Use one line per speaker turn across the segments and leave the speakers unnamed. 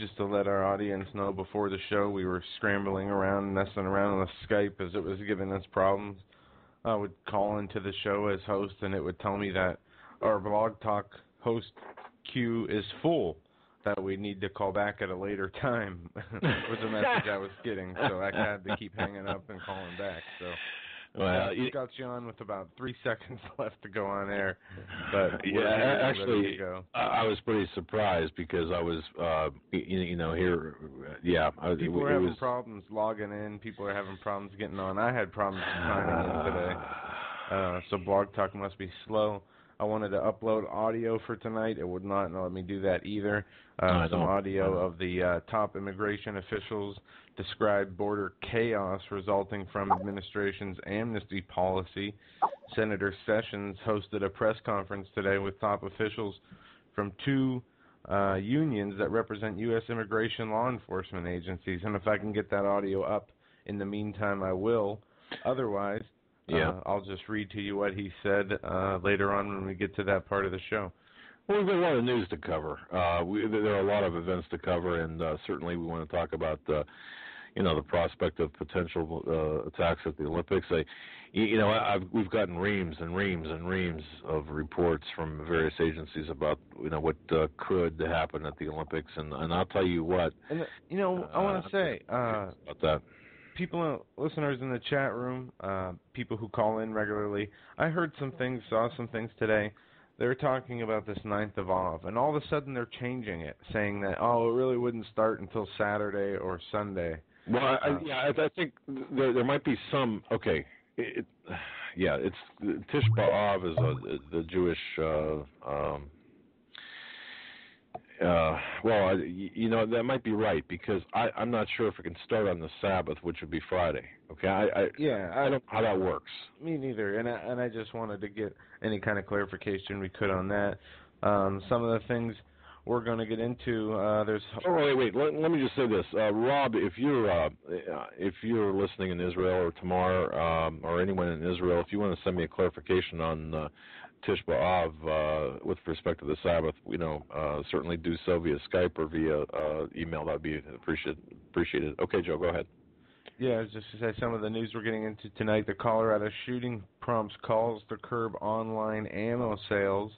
just to let our audience know, before the show we were scrambling around, messing around with Skype as it was giving us problems. I would call into the show as host, and it would tell me that our Blog Talk host queue is full, that we need to call back at a later time was the message I was getting. So I had to keep hanging up and calling back. So got you on with about 3 seconds left to go on air. But
yeah, actually, I was pretty surprised because I was, here. Yeah,
people were having problems logging in. People are having problems getting on. I had problems signing in today. So Blog Talk must be slow. I wanted to upload audio for tonight. It would not let me do that either. Some audio of the top immigration officials described border chaos resulting from administration's amnesty policy. Senator Sessions hosted a press conference today with top officials from two unions that represent U.S. immigration law enforcement agencies. And if I can get that audio up in the meantime, I will. Otherwise, I'll just read to you what he said later on when we get to that part of the show.
Well, we've got a lot of news to cover. There are a lot of events to cover, and certainly we want to talk about the prospect of potential attacks at the Olympics. We've gotten reams and reams and reams of reports from various agencies about what could happen at the Olympics, and I'll tell you what.
And I want to say
about that.
People, listeners in the chat room, people who call in regularly, I heard some things, saw some things today. They're talking about this 9th of Av, and all of a sudden they're changing it, saying that, it really wouldn't start until Saturday or Sunday.
Well, I think there might be some. Okay, it's Tish B'Av is the Jewish. That might be right because I'm not sure if it can start on the Sabbath, which would be Friday. Okay, I don't know how that works.
Me neither, and I just wanted to get any kind of clarification we could on that. Some of the things we're going to get into. There's.
Oh wait. Let me just say this, Rob. If you're listening in Israel or tomorrow, or anyone in Israel, if you want to send me a clarification on Tish B'Av with respect to the Sabbath, certainly do so via Skype or via email. That would be appreciated. Okay, Joe, go ahead.
Yeah, I was just to say some of the news we're getting into tonight. The Colorado shooting prompts calls to curb online ammo sales.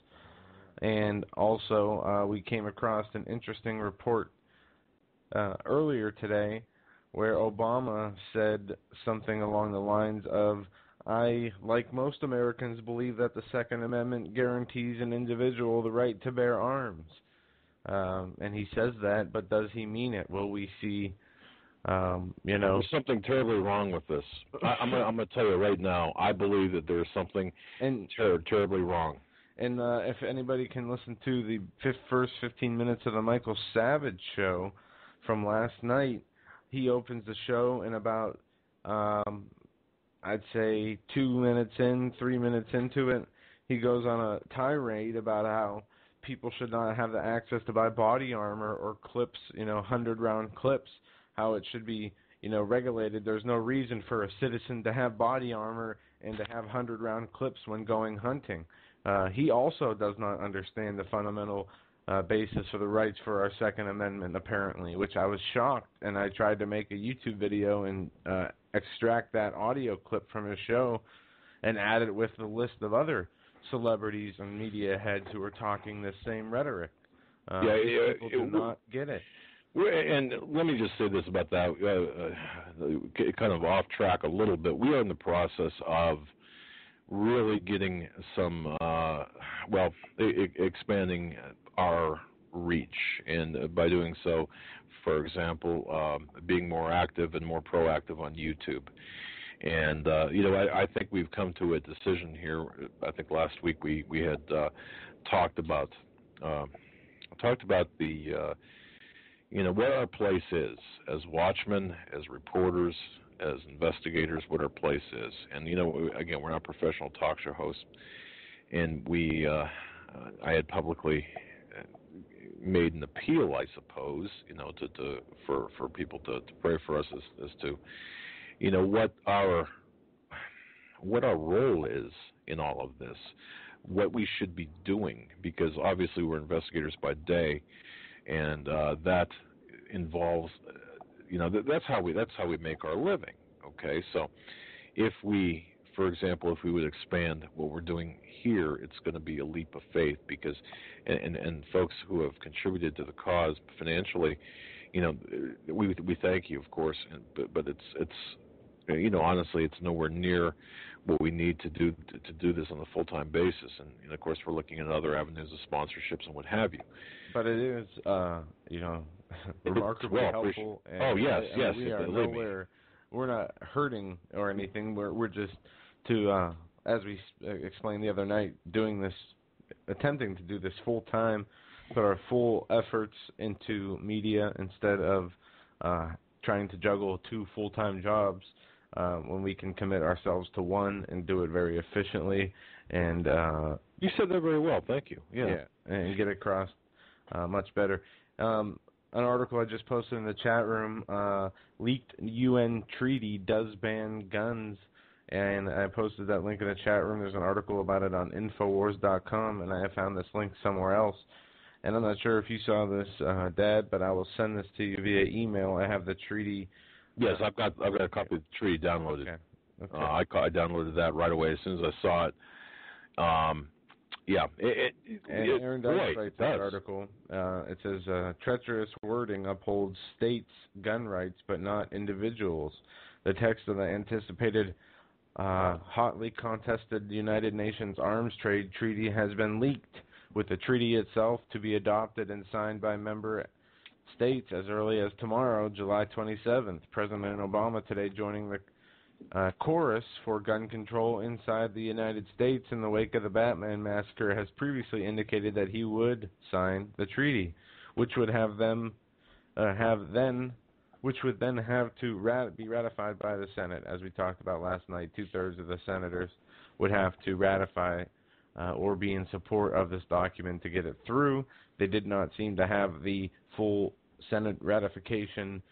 And also, we came across an interesting report earlier today where Obama said something along the lines of, I, like most Americans, believe that the Second Amendment guarantees an individual the right to bear arms. And he says that, but does he mean it? Will we see,
There's something terribly wrong with this. I'm going to tell you right now, I believe that there's something terribly wrong.
And if anybody can listen to the first 15 minutes of the Michael Savage show from last night, he opens the show in about, I'd say 2 minutes in, 3 minutes into it, he goes on a tirade about how people should not have the access to buy body armor or clips, 100-round clips, how it should be, regulated. There's no reason for a citizen to have body armor and to have 100-round clips when going hunting. He also does not understand the fundamental basis for the rights for our Second Amendment, apparently, which I was shocked, and I tried to make a YouTube video and extract that audio clip from his show and add it with the list of other celebrities and media heads who are talking this same rhetoric. People do not get it.
And let me just say this about that, kind of off track a little bit. We are in the process of really getting some, expanding our reach, and by doing so, for example, being more active and more proactive on YouTube. And I think we've come to a decision here. I think last week we had talked about the what our place is as watchmen, as reporters, as investigators, what our place is. And again, we're not professional talk show hosts, and I had publicly made an appeal, I suppose, for people to pray for us as to what our role is in all of this, what we should be doing, because obviously we're investigators by day, and that involves, that's how we make our living. Okay, so if we, for example, if we would expand what we're doing here, it's going to be a leap of faith because, and folks who have contributed to the cause financially, we thank you, of course, but it's honestly, it's nowhere near what we need to do this on a full-time basis, and of course, we're looking at other avenues of sponsorships and what have you.
But it is, remarkably helpful. And,
yes,
we are nowhere. We're not hurting or anything. We're just as we explained the other night, attempting to do this full time, put our full efforts into media instead of trying to juggle 2 full-time jobs. When we can commit ourselves to one and do it very efficiently, and
you said that very well. Thank you.
Yeah, and get across much better. An article I just posted in the chat room: leaked UN treaty does ban guns, and I posted that link in the chat room. There's an article about it on Infowars.com, and I found this link somewhere else. And I'm not sure if you saw this, Dad, but I will send this to you via email. I have the treaty.
Yes, I've got a copy of the treaty downloaded.
Okay.
I downloaded that right away as soon as I saw it.
Aaron Dice writes that article. It says, treacherous wording upholds states' gun rights but not individuals. The text of the anticipated hotly contested United Nations Arms Trade Treaty has been leaked, with the treaty itself to be adopted and signed by member states as early as tomorrow, July 27th. President Obama today joining the chorus for gun control inside the United States in the wake of the Batman massacre has previously indicated that he would sign the treaty, which would then have to be ratified by the Senate. As we talked about last night, 2/3 of the senators would have to ratify or be in support of this document to get it through. They did not seem to have the full Senate ratification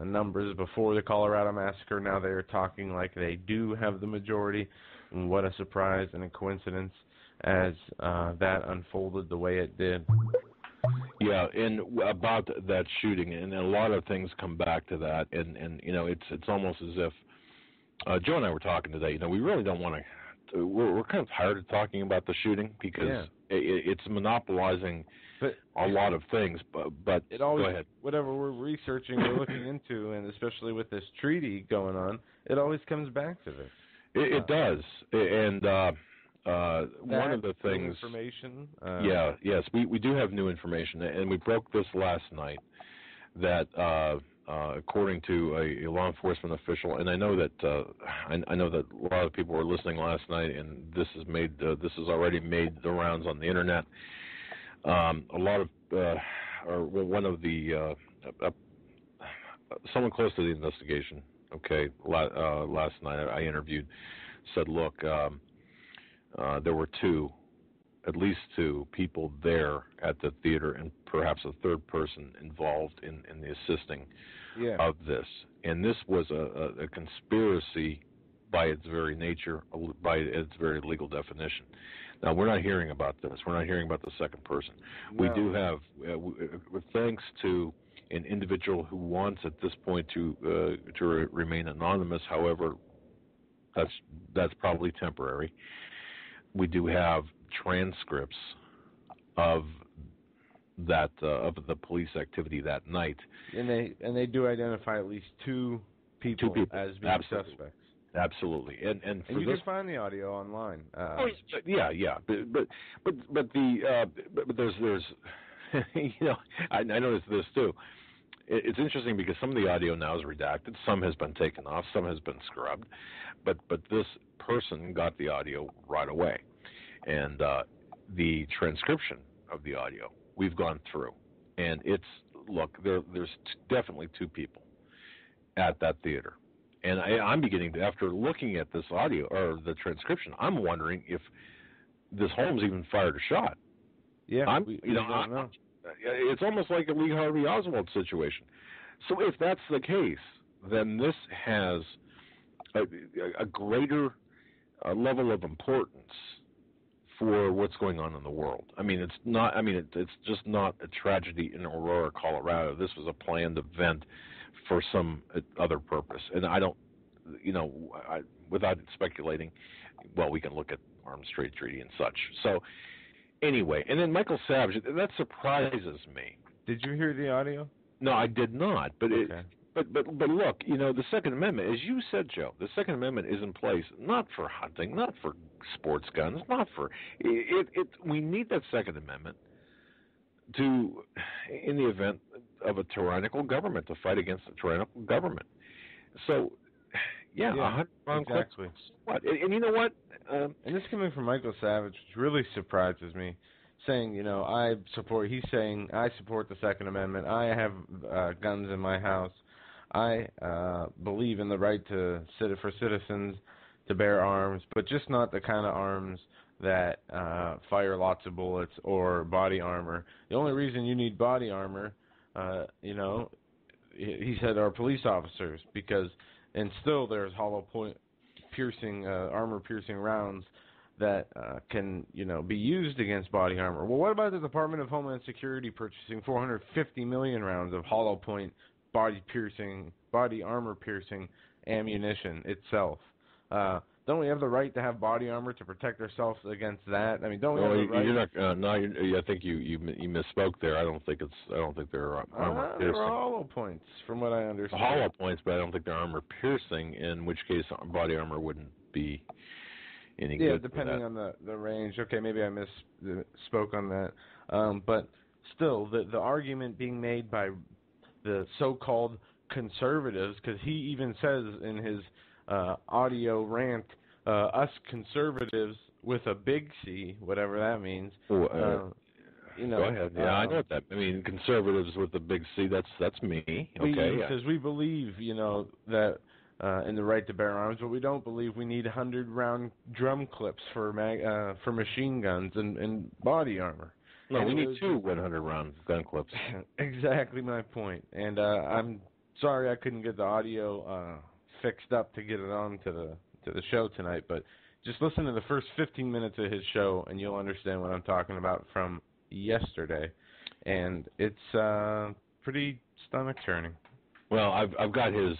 numbers before the Colorado massacre. Now they're talking like they do have the majority. And what a surprise and a coincidence as that unfolded the way it did.
Yeah, and about that shooting, and a lot of things come back to that, and it's almost as if Joe and I were talking today. We really don't want to. We're kind of tired of talking about the shooting because it's monopolizing a lot of things. But
it always,
go ahead.
Whatever we're researching, we're looking into, and especially with this treaty going on, it always comes back to this.
It does, and one of the things.
Information.
Yes, we do have new information, and we broke this last night. That according to a law enforcement official, and I know that a lot of people were listening last night, and this has already made the rounds on the internet. Someone close to the investigation, last night I interviewed, said, look, there were at least two people there at the theater, and perhaps a third person involved in the assisting of this. And this was a conspiracy by its very nature, by its very legal definition. Now, we're not hearing about this. We're not hearing about the second person. No. We do have, thanks to an individual who wants at this point to remain anonymous. However, that's probably temporary. We do have transcripts of that of the police activity that night,
and they do identify at least two people as being suspects.
Absolutely, and
you can find the audio online.
But there's I noticed this too. It's interesting because some of the audio now is redacted, some has been taken off, some has been scrubbed, but this person got the audio right away, and the transcription of the audio we've gone through, and there's definitely two people at that theater. And I'm beginning to, after looking at this audio or the transcription, I'm wondering if this Holmes even fired a shot.
Yeah, we don't know.
It's almost like a Lee Harvey Oswald situation. So if that's the case, then this has a greater level of importance for what's going on in the world. I mean, it's not. I mean, it's just not a tragedy in Aurora, Colorado. This was a planned event for some other purpose, and I don't, without speculating, well, we can look at Arms Trade Treaty and such. So anyway, and then Michael Savage, that surprises me.
Did you hear the audio?
No, I did not. But
okay.
But look, the Second Amendment, as you said, Joe, the Second Amendment is in place not for hunting, not for sports guns, not for it. We need that Second Amendment to, in the event of a tyrannical government, to fight against a tyrannical government. So, yeah 100 round
exactly.
clips. What? And you know what?
And this coming from Michael Savage, which really surprises me. Saying, he's saying, I support the Second Amendment. I have guns in my house. I believe in the right for citizens to bear arms, but just not the kind of arms that fire lots of bullets or body armor. The only reason you need body armor, he said, are police officers, and still there's hollow point piercing, armor-piercing rounds that can, be used against body armor. Well, what about the Department of Homeland Security purchasing 450 million rounds of hollow point body armor piercing ammunition itself? Don't we have the right to have body armor to protect ourselves against that? I mean, don't we have the right?
You're not. I think you misspoke there. I don't think they're armor piercing.
They're hollow points, from what I understand.
Hollow points, but I don't think they're armor piercing. In which case, body armor wouldn't be any good.
Yeah, depending on the range. Okay, maybe I misspoke on that. But still, the argument being made by the so-called conservatives, because he even says in his audio rant, us conservatives with a big C, whatever that means.
Go ahead. Yeah, I know what that. I mean, conservatives with a big C. That's me. Okay.
Because we believe, that in the right to bear arms, but we don't believe we need 100-round drum clips for machine guns and body armor.
No, we need 2 100-round gun clips.
Exactly my point. And I'm sorry I couldn't get the audio fixed up to get it on to the show tonight, but just listen to the first 15 minutes of his show and you'll understand what I'm talking about from yesterday. And it's pretty stomach churning.
Well, I've got his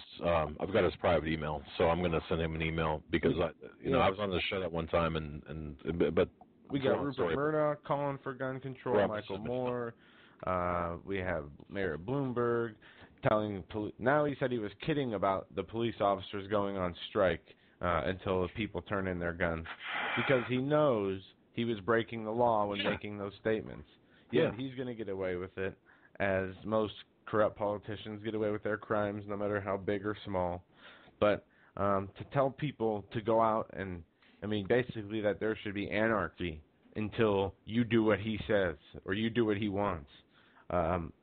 private email, so I'm going to send him an email because I was on the show that one time but
we got Rupert Murdoch calling for gun control, Michael Moore. We have Mayor Bloomberg telling now he said he was kidding about the police officers going on strike until the people turn in their guns because he knows he was breaking the law when making those statements. Yeah, he's going to get away with it, as most corrupt politicians get away with their crimes, no matter how big or small. But to tell people to go out and, basically that there should be anarchy until you do what he says or you do what he wants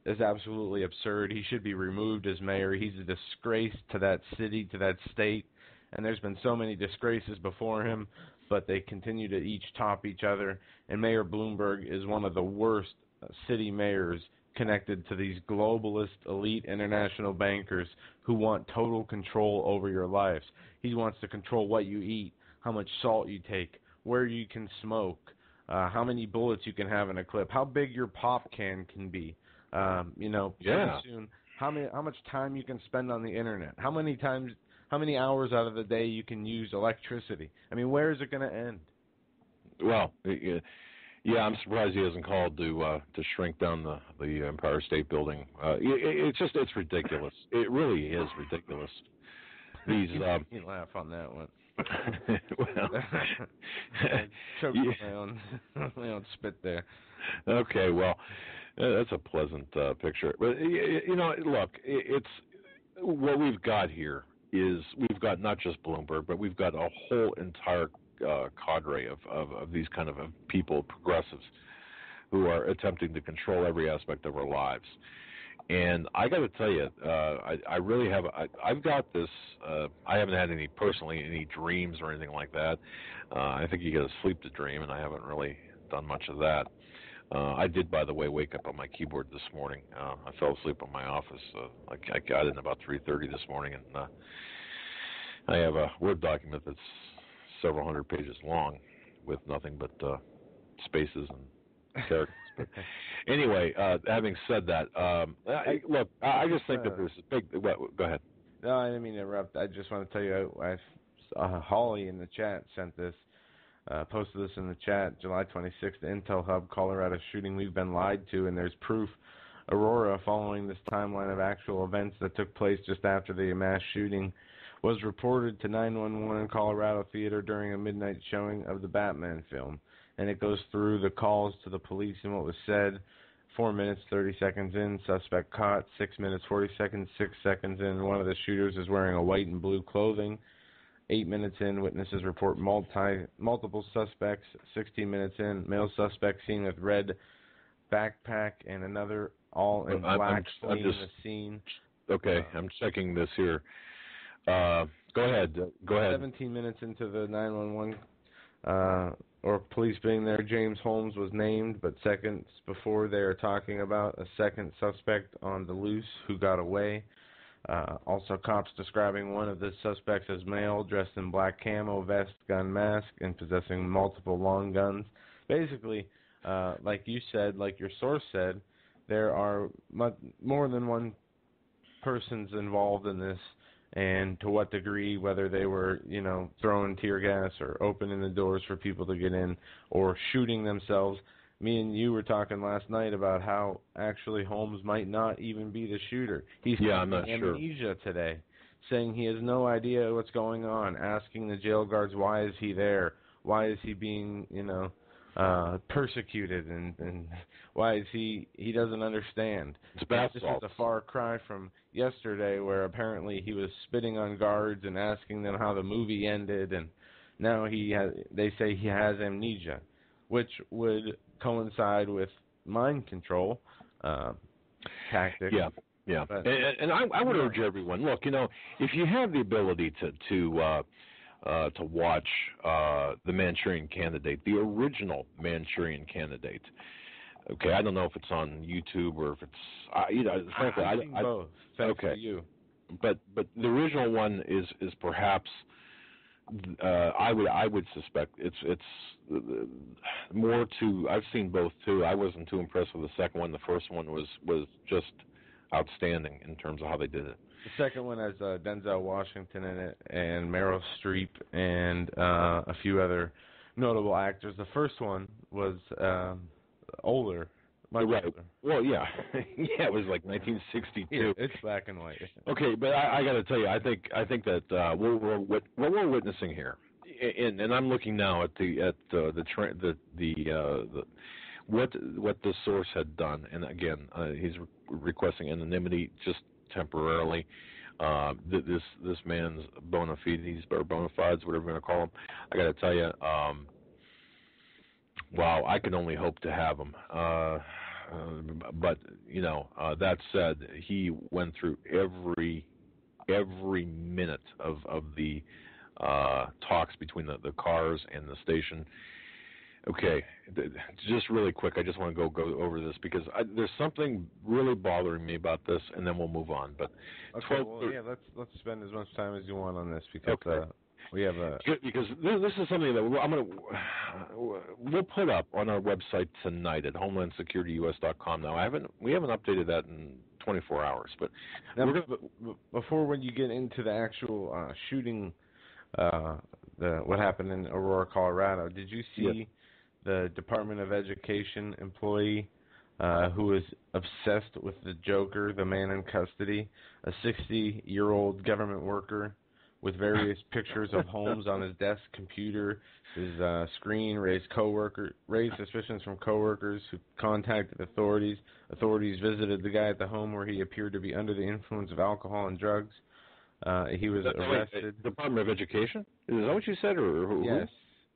is absolutely absurd. He should be removed as mayor. He's a disgrace to that city, to that state, and there's been so many disgraces before him, but they continue to each top each other. And Mayor Bloomberg is one of the worst city mayors connected to these globalist elite international bankers who want total control over your lives. He wants to control what you eat, how much salt you take, where you can smoke, how many bullets you can have in a clip, how big your pop can be. Pretty soon, how much time you can spend on the internet, how many hours out of the day you can use electricity. Where is it going to end?
Well, yeah, I'm surprised he hasn't called to shrink down the Empire State Building. It's ridiculous. It really is ridiculous. These
you laugh on that one.
Well,
choked my own spit there.
Okay, well, that's a pleasant picture. But look, it's what we've got here is we've got not just Bloomberg, but we've got a whole entire cadre of these kind of people, progressives, who are attempting to control every aspect of our lives. And I got to tell you, I really have. I've got this. I haven't had any dreams or anything like that. I think you got to sleep to dream, and I haven't really done much of that. I did, by the way, wake up on my keyboard this morning. I fell asleep in my office. I got in about 3:30 this morning, and I have a Word document that's several hundred pages long with nothing but spaces and characters. But anyway, having said that, look, I just think that there's a big. Go ahead.
No, I didn't mean to interrupt. I just want to tell you, Holly in the chat sent this, posted this in the chat, July 26th, Intel Hub, Colorado shooting we've been lied to, and there's proof. Aurora, following this timeline of actual events that took place just after the mass shooting, was reported to 911 Colorado Theater during a midnight showing of the Batman film. And it goes through the calls to the police and what was said. 4 minutes, 30 seconds in, suspect caught. 6 minutes, 40 seconds, 6 seconds in. One of the shooters is wearing a white and blue clothing. 8 minutes in, witnesses report multiple suspects. 16 minutes in, male suspect seen with red backpack and another all in black fleeing the scene.
Okay, I'm checking this here. Go ahead.
17 minutes into the 911 or police being there, James Holmes was named, but seconds before they are talking about a second suspect on the loose who got away. Also, cops describing one of the suspects as male, dressed in black camo vest, gun mask, and possessing multiple long guns. Basically, like you said, like your source said, there are more than one persons involved in this, and to what degree, whether they were, throwing tear gas or opening the doors for people to get in or shooting themselves. Me and you were talking last night about how actually Holmes might not even be the shooter. He's
I'm not
amnesia today, saying he has no idea what's going on, asking the jail guards, why is he there? Why is he being, persecuted, and why is he doesn't understand.
It's
just a far cry from yesterday where apparently he was spitting on guards and asking them how the movie ended, and now they say he has amnesia, which would coincide with mind control tactics.
Yeah. But, and I would urge everyone, look, if you have the ability to watch the Manchurian Candidate, the original Manchurian Candidate. Okay, I don't know if it's on YouTube or if it's frankly
I've seen both. Thanks to you.
But the original one is perhaps I would suspect it's more to. I've seen both too. I wasn't too impressed with the second one. The first one was just outstanding in terms of how they did it.
The second one has Denzel Washington in it and Meryl Streep and a few other notable actors. The first one was older.
Right. Older. Well, yeah. Yeah, it was like 1962.
Yeah, it's black and white.
Okay, but I got to tell you, I think that what we're witnessing here, and I'm looking now at what the source had done, and again, he's requesting anonymity just temporarily. This man's bona fides or bona fides, whatever you want to call them. I got to tell you, wow, I can only hope to have him. But that said, he went through every minute of the talks between the cars and the station. Okay, just really quick, I just want to go over this because there's something really bothering me about this, and then we'll move on. But
okay, let's spend as much time as you want on this because we have
because this is something that we'll put up on our website tonight at HomelandSecurityUS.com. Now we haven't updated that in 24 hours, but
now, before when you get into the actual shooting, what happened in Aurora, Colorado, did you see the Department of Education employee who was obsessed with the Joker, the man in custody, a 60-year-old government worker with various pictures of Holmes on his desk computer, his screen, raised suspicions from coworkers who contacted authorities. Authorities visited the guy at the home where he appeared to be under the influence of alcohol and drugs. He was arrested.
Department of Education? Is that what you said? Or who?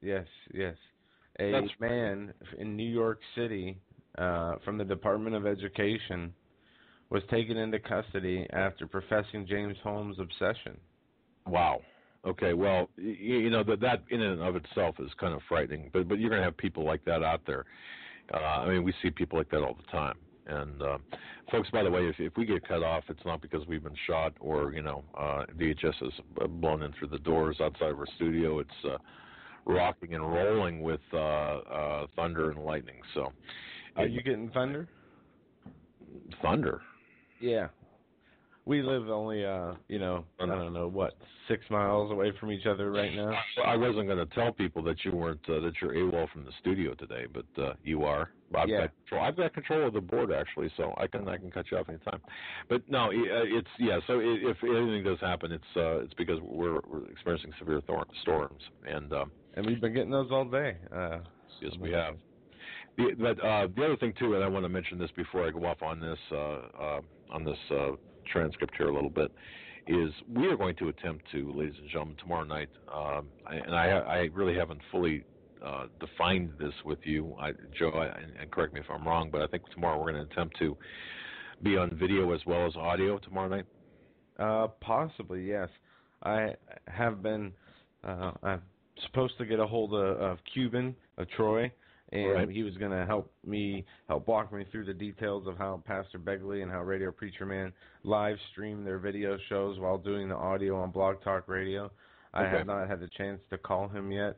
Yes. A man in New York City from the Department of Education was taken into custody after professing James Holmes' obsession.
Wow. Okay. Well, that in and of itself is kind of frightening. But you're going to have people like that out there. We see people like that all the time. And folks, by the way, if we get cut off, it's not because we've been shot or VHS has blown in through the doors outside of our studio. It's rocking and rolling with thunder and lightning. So,
are you getting thunder?
Thunder?
Yeah. We live only, I don't know, 6 miles away from each other right now.
I wasn't going to tell people that you weren't, that you're AWOL from the studio today, but you are. I've got control of the board, actually, so I can cut you off anytime. But no, so if anything does happen, it's because we're experiencing severe storms. And
we've been getting those all day.
Yes, we have. But the other thing, too, and I want to mention this before I go off on this transcript here a little bit, is we are going to attempt to, ladies and gentlemen, tomorrow night, and I really haven't fully defined this with you, Joe, and correct me if I'm wrong, but I think tomorrow we're going to attempt to be on video as well as audio tomorrow night?
Possibly, yes. I have been, I'm supposed to get a hold of Cuban, of Troy, and he was going to help walk me through the details of how Pastor Begley and how Radio Preacher Man live stream their video shows while doing the audio on Blog Talk Radio. I have not had the chance to call him yet,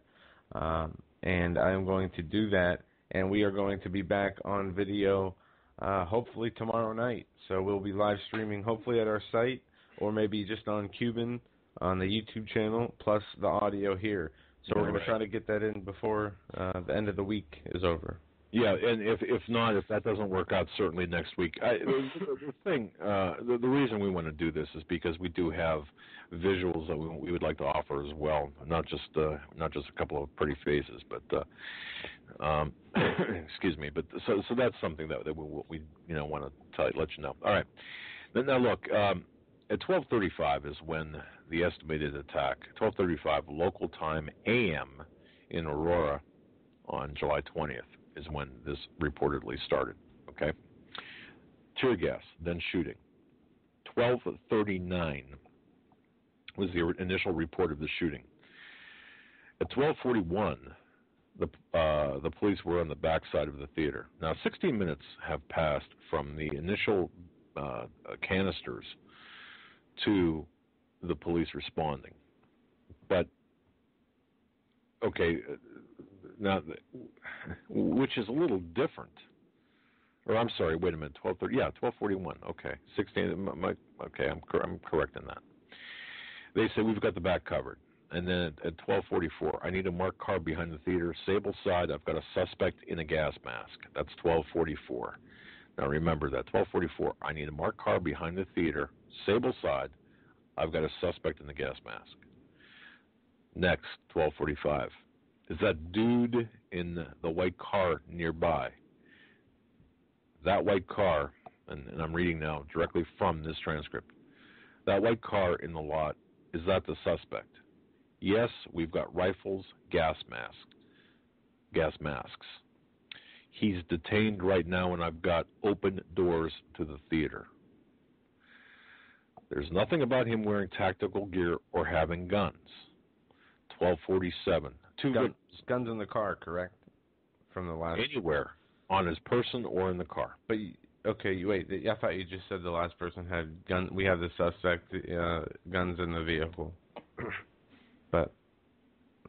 and I am going to do that, and we are going to be back on video hopefully tomorrow night. So we'll be live streaming hopefully at our site or maybe just on Cuban on the YouTube channel plus the audio here. So we're going to try to get that in before the end of the week is over.
Yeah, and if not, if that doesn't work out, certainly next week. The reason we want to do this is because we do have visuals that we would like to offer as well, not just a couple of pretty faces, but excuse me. But so that's something that we want to let you know. All right. Now look. At 12:35 is when the estimated attack, 12:35 local time AM in Aurora on July 20th is when this reportedly started, okay? Tear gas, then shooting. 12:39 was the initial report of the shooting. At 12:41, the police were on the backside of the theater. Now, 16 minutes have passed from the initial canisters to the police responding. But, okay, now, which is a little different. Or I'm sorry, wait a minute, 12:30, yeah, 12:41, okay. 16, okay, I'm correct in that. They said, we've got the back covered. And then at 12:44, I need a marked car behind the theater. Sable side, I've got a suspect in a gas mask. That's 12:44. Now remember that, 12:44, I need a marked car behind the theater. Sable side, I've got a suspect in the gas mask. Next, 12:45. Is that dude in the white car nearby? That white car, and I'm reading now directly from this transcript, that white car in the lot, is that the suspect? Yes, we've got rifles, gas masks. He's detained right now, and I've got open doors to the theater. There's nothing about him wearing tactical gear or having guns. 12:47.
Guns in the car, correct? From the last.
Anywhere on his person or in the car.
But okay, wait. I thought you just said the last person had gun. We have the suspect guns in the vehicle. But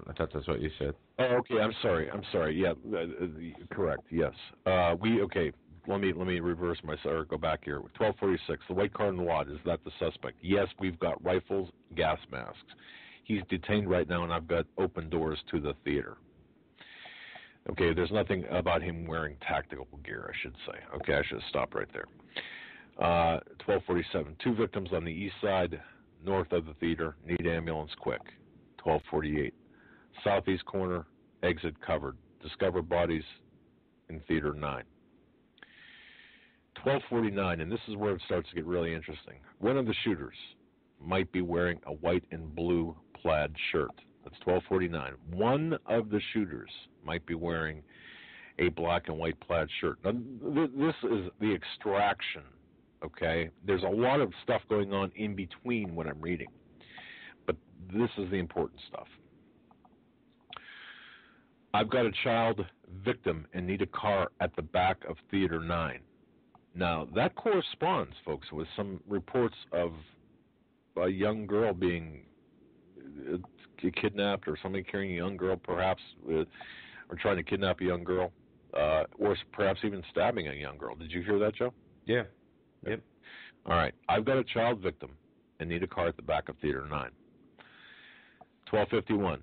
I thought that's what you said.
Oh, okay. I'm sorry. Yeah, correct. Yes. Okay. Let me reverse myself or go back here. 12:46. The white car in the lot, is that the suspect? Yes, we've got rifles, gas masks. He's detained right now, and I've got open doors to the theater. Okay, there's nothing about him wearing tactical gear, I should say. Okay, I should have stopped right there. 12:47. 2 victims on the east side, north of the theater. Need ambulance quick. 12:48. Southeast corner, exit covered. Discover bodies in theater 9. 12:49, and this is where it starts to get really interesting. One of the shooters might be wearing a white and blue plaid shirt. That's 12:49. One of the shooters might be wearing a black and white plaid shirt. Now, this is the extraction, okay? There's a lot of stuff going on in between what I'm reading, but this is the important stuff. I've got a child victim and need a car at the back of Theater 9. Now, that corresponds, folks, with some reports of a young girl being kidnapped, or somebody carrying a young girl, perhaps, or trying to kidnap a young girl, or perhaps even stabbing a young girl. Did you hear that, Joe?
Yeah. Yep.
All right. I've got a child victim and need a car at the back of Theater 9. 12:51.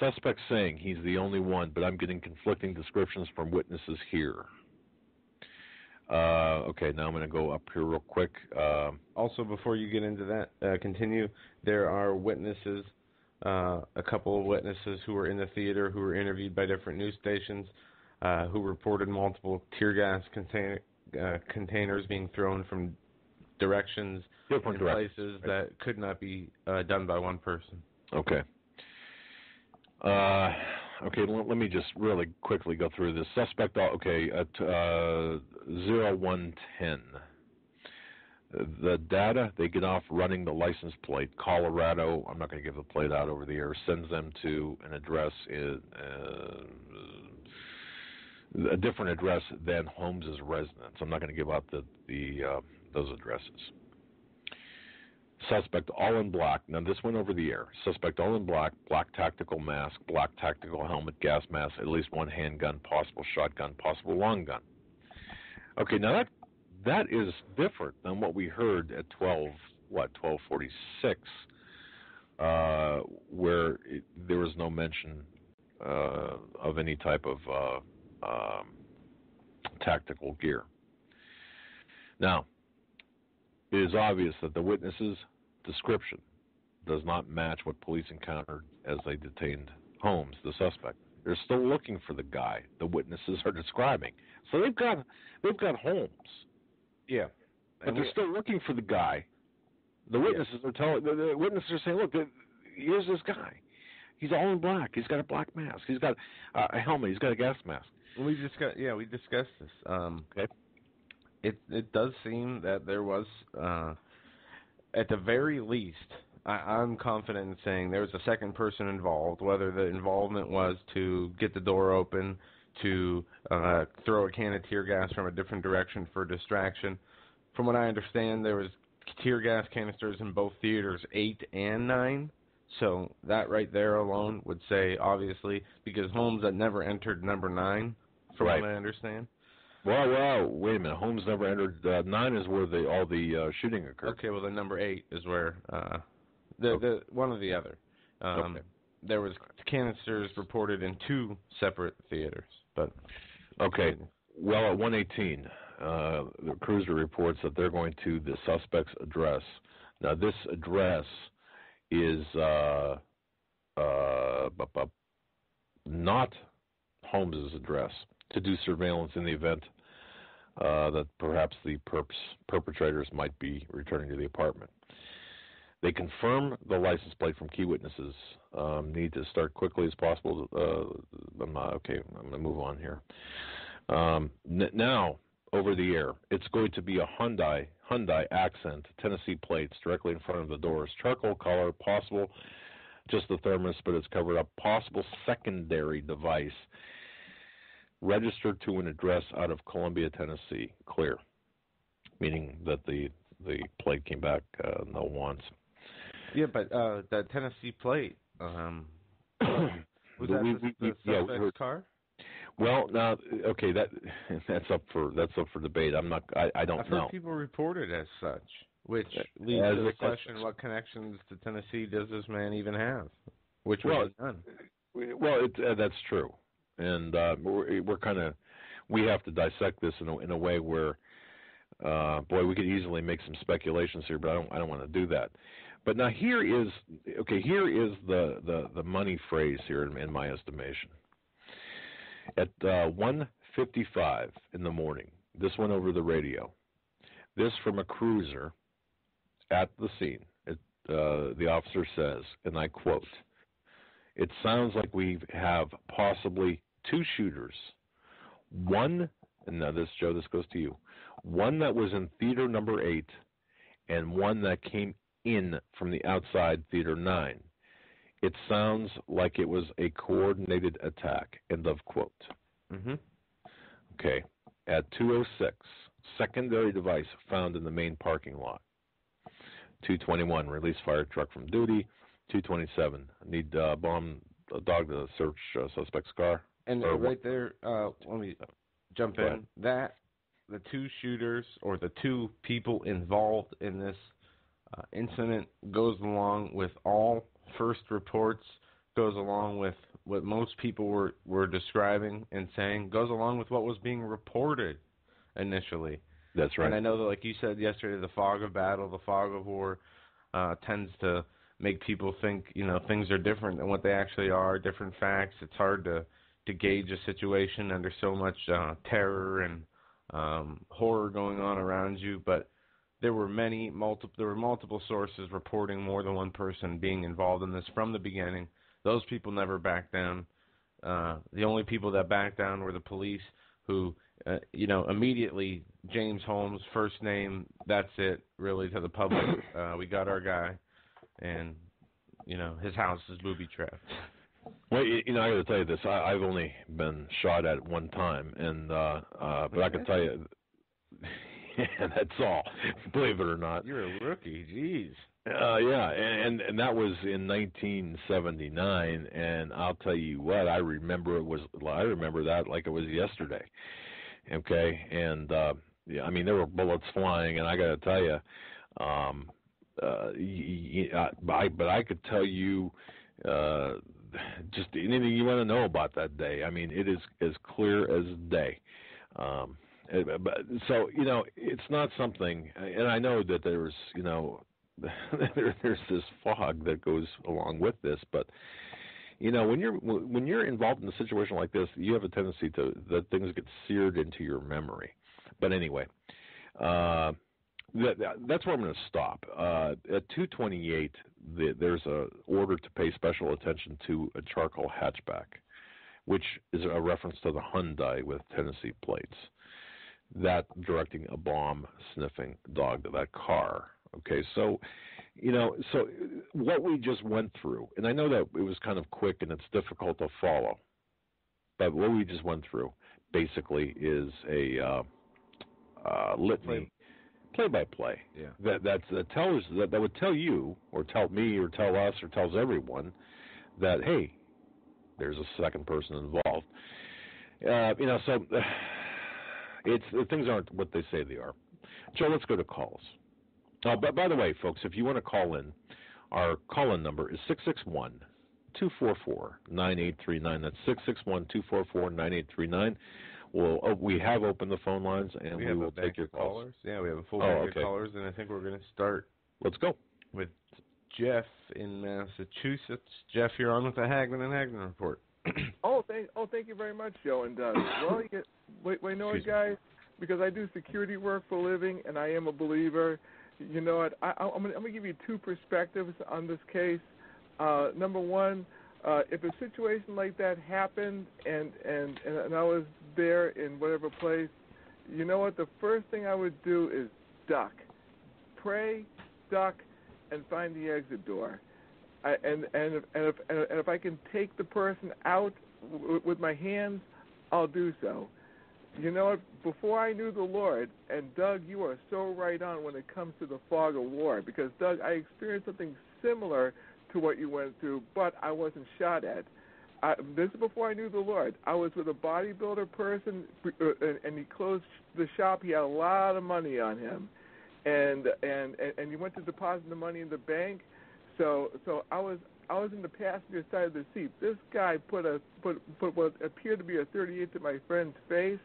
Suspect saying he's the only one, but I'm getting conflicting descriptions from witnesses here. Okay, now I'm going to go up here real quick.
Also, before you get into that, continue, there are witnesses, a couple of witnesses who were in the theater who were interviewed by different news stations who reported multiple tear gas containers being thrown from directions
Different directions,
places that could not be done by one person.
Okay. Okay, let me just really quickly go through this. Suspect, okay, at 0110. The data, they get off running the license plate. Colorado, I'm not going to give the plate out over the air, sends them to an address, a different address than Holmes' residence. I'm not going to give out those addresses. Suspect all in black. Now this went over the air. Suspect all in black, black tactical mask, black tactical helmet, gas mask, at least one handgun, possible shotgun, possible long gun. Okay, now that is different than what we heard at 12:46, where there was no mention of any type of tactical gear. Now, it is obvious that the witness's description does not match what police encountered as they detained Holmes, the suspect. They're still looking for the guy the witnesses are describing. So they've got Holmes.
Yeah.
But they're still looking for the guy. The witnesses are telling the witnesses are saying, look, here's this guy. He's all in black. He's got a black mask. He's got a helmet. He's got a gas mask.
We discussed this.
Okay.
It does seem that there was, at the very least, I'm confident in saying there was a second person involved, whether the involvement was to get the door open, to throw a can of tear gas from a different direction for distraction. From what I understand, there was tear gas canisters in both theaters, 8 and 9. So that right there alone would say, obviously, because Holmes had never entered number 9, from what I understand.
Well, wait a minute. Holmes never entered. 9 is where all the shooting occurred.
Okay, well, then number 8 is where one or the other.
Okay.
There was canisters reported in 2 separate theaters. But
okay. Well, at 118, the cruiser reports that they're going to the suspect's address. Now, this address is not Holmes' address, to do surveillance in the event that perhaps the perpetrators might be returning to the apartment. They confirm the license plate from key witnesses. Need to start quickly as possible. I'm going to move on here. Now, over the air, it's going to be a Hyundai Accent, Tennessee plates directly in front of the doors. Charcoal color, possible just the thermos, but it's covered up. Possible secondary device. Registered to an address out of Columbia, Tennessee. Clear. Meaning that the plate came back no once.
Yeah, but that Tennessee plate, was that the suspect's car?
Well, now, okay, that's up for debate. I don't know.
I've heard people report it as such, which leads to the question: what connections to Tennessee does this man even have? Which was none.
Well, that's true, and we have to dissect this in a way where, we could easily make some speculations here, but I don't want to do that. But now here is the money phrase here in my estimation. At 1:55 in the morning, this went over the radio. This from a cruiser at the scene. The officer says, and I quote, "It sounds like we have possibly 2 shooters. One, and now this, Joe, this goes to you. One that was in theater number 8, and one that came in from the outside theater 9. It sounds like it was a coordinated attack." End of quote.
Mm-hmm.
Okay. At 2:06, secondary device found in the main parking lot. 2:21, release fire truck from duty. 227. I need a dog to search suspect's car.
And right there, let me jump in. That the two shooters or the two people involved in this incident goes along with all first reports, goes along with what most people were describing and saying, goes along with what was being reported initially.
That's right.
And I know that, like you said yesterday, the fog of battle, the fog of war tends to make people think, things are different than what they actually are, different facts. It's hard to gauge a situation under so much terror and horror going on around you. But there were multiple sources reporting more than one person being involved in this from the beginning. Those people never backed down. The only people that backed down were the police, who, immediately, James Holmes, first name, that's it, really, to the public. We got our guy, and, his house is booby-trapped.
Well, I got to tell you this. I've only been shot at one time, and but I can tell you, that's all, believe it or not.
You're a rookie, jeez.
Yeah, and that was in 1979, and I'll tell you what, I remember that like it was yesterday. Okay, and yeah, I mean there were bullets flying, and I got to tell you, but I could tell you just anything you want to know about that day. I mean, it is as clear as day. So it's not something, and I know that there's there's this fog that goes along with this, but when you're involved in a situation like this, you have a tendency that things get seared into your memory. But anyway, that's where I'm going to stop. At 228, there's a order to pay special attention to a charcoal hatchback, which is a reference to the Hyundai with Tennessee plates. That directing a bomb-sniffing dog to that car. Okay, so what we just went through, and I know that it was kind of quick and it's difficult to follow, but what we just went through basically is a litany, play-by-play.
Yeah.
That would tell you, or tell me, or tell us, or tells everyone that, hey, there's a second person involved. So things aren't what they say they are. Joe, let's go to calls. But by the way, folks, if you want to call in, our call-in number is 661-244-9839. That's 661-244-9839. We have opened the phone lines, and we will take your calls.
Yeah, we have a full bank of callers, and I think we're going to start.
Let's go
with Jeff in Massachusetts. Jeff, you're on with the Hagmann and Hagmann report.
Thank you very much, Joe. And wait, know it, guys, because I do security work for a living, and I am a believer. You know what? I'm going to give you two perspectives on this case. Number one, if a situation like that happened and I was there in whatever place, you know what? The first thing I would do is duck, pray, duck, and find the exit door. And if I can take the person out with my hands, I'll do so. You know what? Before I knew the Lord, and Doug, you are so right on when it comes to the fog of war, because, Doug, I experienced something similar to what you went through, but I wasn't shot at. This is before I knew the Lord. I was with a bodybuilder person, and he closed the shop. He had a lot of money on him, and he went to deposit the money in the bank. So I was in the passenger side of the seat. This guy put what appeared to be a .38 to my friend's face.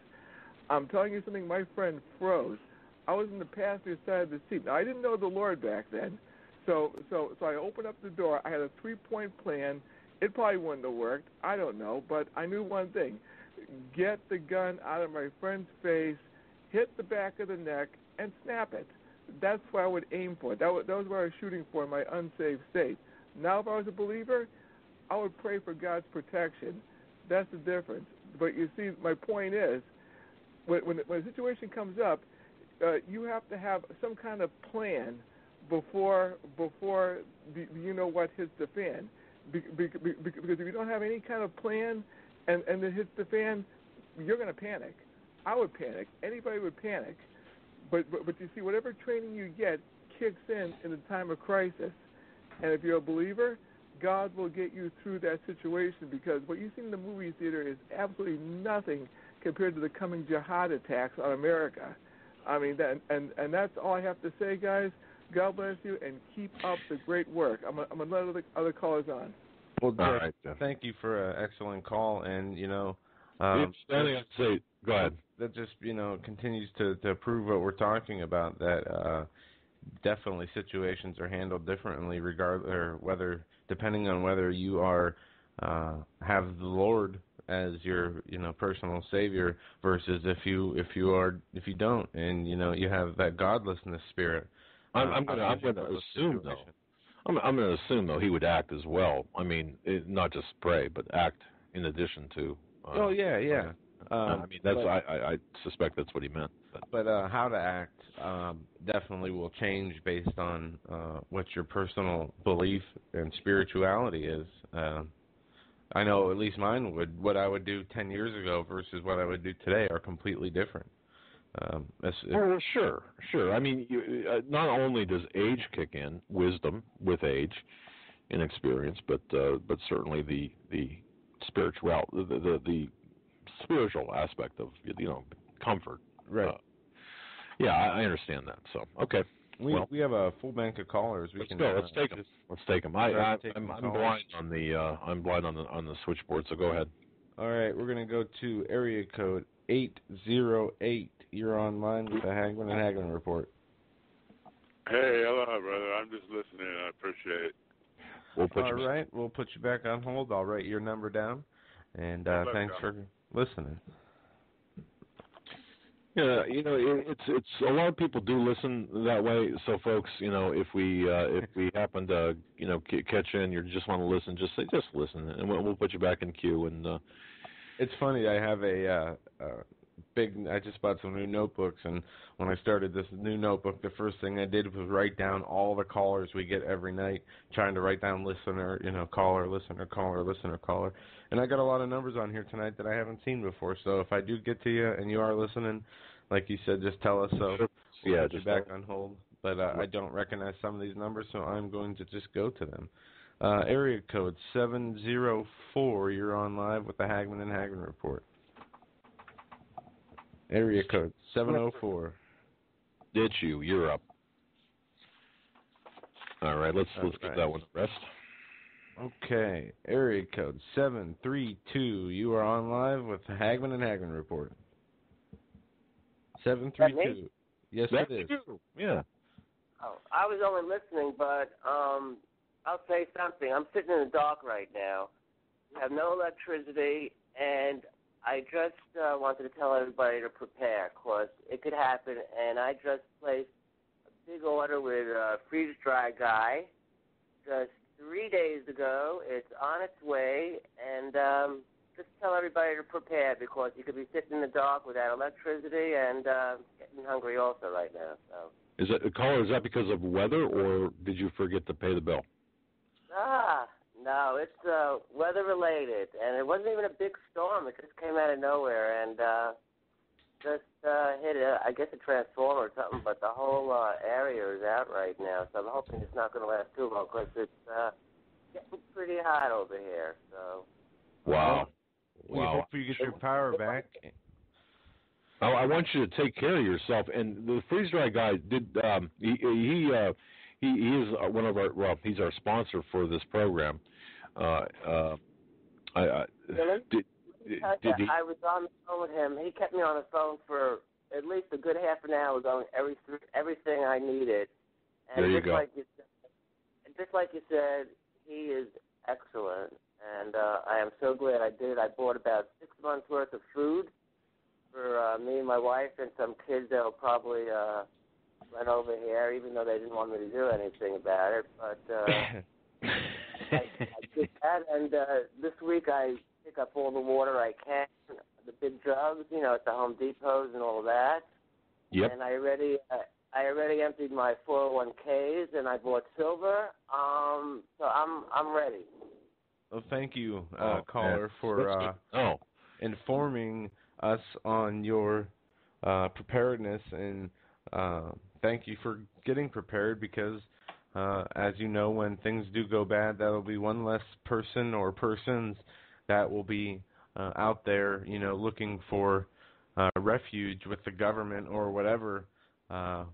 I'm telling you something, my friend froze. I was in the passenger side of the seat. Now, I didn't know the Lord back then. So I opened up the door. I had a 3-point plan. It probably wouldn't have worked. I don't know. But I knew one thing. Get the gun out of my friend's face, hit the back of the neck, and snap it. That's what I would aim for. That was what I was shooting for in my unsaved state. Now, if I was a believer, I would pray for God's protection. That's the difference. But you see, my point is, when a situation comes up, you have to have some kind of plan before you know what hits the fan. Because if you don't have any kind of plan and it hits the fan, you're going to panic. I would panic. Anybody would panic. But you see, whatever training you get kicks in the time of crisis. And if you're a believer, God will get you through that situation, because what you see in the movie theater is absolutely nothing compared to the coming jihad attacks on America. I mean, and that's all I have to say, guys. God bless you, and keep up the great work. I'm going to let other callers on.
Well, Jeff,
all right,
thank you for an excellent call, and
go ahead.
That just continues to prove what we're talking about. That definitely situations are handled differently, depending on whether you are have the Lord as your personal savior versus if you don't, and you have that godlessness spirit.
I'm going to assume though. I'm going to assume though he would act as well. I mean, not just pray, but act in addition to.
Yeah.
I mean, I suspect that's what he meant.
But how to act definitely will change based on what your personal belief and spirituality is. I know at least mine would. What I would do 10 years ago versus what I would do today are completely different.
Sure. I mean, not only does age kick in, wisdom with age and experience, but certainly the spiritual aspect of comfort.
Right.
I understand that. So okay.
We have a full bank of callers.
Let's take them. I'm blind on the switchboard. So go ahead.
All right, we're gonna go to area code 808. You're online with the Hagmann and Hagmann report.
Hey, hello, brother. I'm just listening. I appreciate it.
We'll put you back on hold. I'll write your number down, and thanks for listening.
Yeah, it's a lot of people do listen that way. So, folks, if we happen to catch in, you just want to listen, just listen, and we'll put you back in queue. And
it's funny. I have I just bought some new notebooks, and when I started this new notebook, the first thing I did was write down all the callers we get every night, trying to write down listener, caller, listener, caller, listener, caller. And I got a lot of numbers on here tonight that I haven't seen before. So if I do get to you and you are listening, like you said, just tell us so. We'll put you back on hold. But I don't recognize some of these numbers, so I'm going to just go to them. Area code 704. You're on live with the Hagmann and Hagmann report. Area code 704.
Ditch you. You're up. All right, let's get that one to rest.
Okay, area code 732. You are on live with the Hagmann and Hagmann report. 732. Yes,
That's
it is.
You. Yeah.
Oh, I was only listening, but I'll say something. I'm sitting in the dark right now. We have no electricity, and I just wanted to tell everybody to prepare, because it could happen. And I just placed a big order with a freeze-dry guy just 3 days ago. It's on its way, and just tell everybody to prepare, because you could be sitting in the dark without electricity and getting hungry also right now. So.
Is that because of weather, or did you forget to pay the bill?
No, it's weather-related, and it wasn't even a big storm. It just came out of nowhere and just hit, I guess, a transformer or something, but the whole area is out right now, so I'm hoping it's not going to last too long, because it's getting pretty hot over here. So.
Wow.
We hope you get your power back.
I want you to take care of yourself. And the freeze dry guy did. He is one of our. Well, he's our sponsor for this program.
I was on the phone with him. He kept me on the phone for at least a good half an hour, going everything I needed. And
there you go.
Just like you said, he is excellent, and I am so glad I did. I bought about 6 months worth of food for me and my wife and some kids that will probably run over here, even though they didn't want me to do anything about it. But I did that, and this week I pick up all the water I can, the big jugs, at the Home Depots and all of that.
Yep.
And I already emptied my 401ks, and I bought silver. So I'm ready.
Well, thank you, caller, for informing us on your preparedness, and thank you for getting prepared, because as you know, when things do go bad, that'll be one less person or persons that will be out there, looking for refuge with the government or whatever,
Yeah,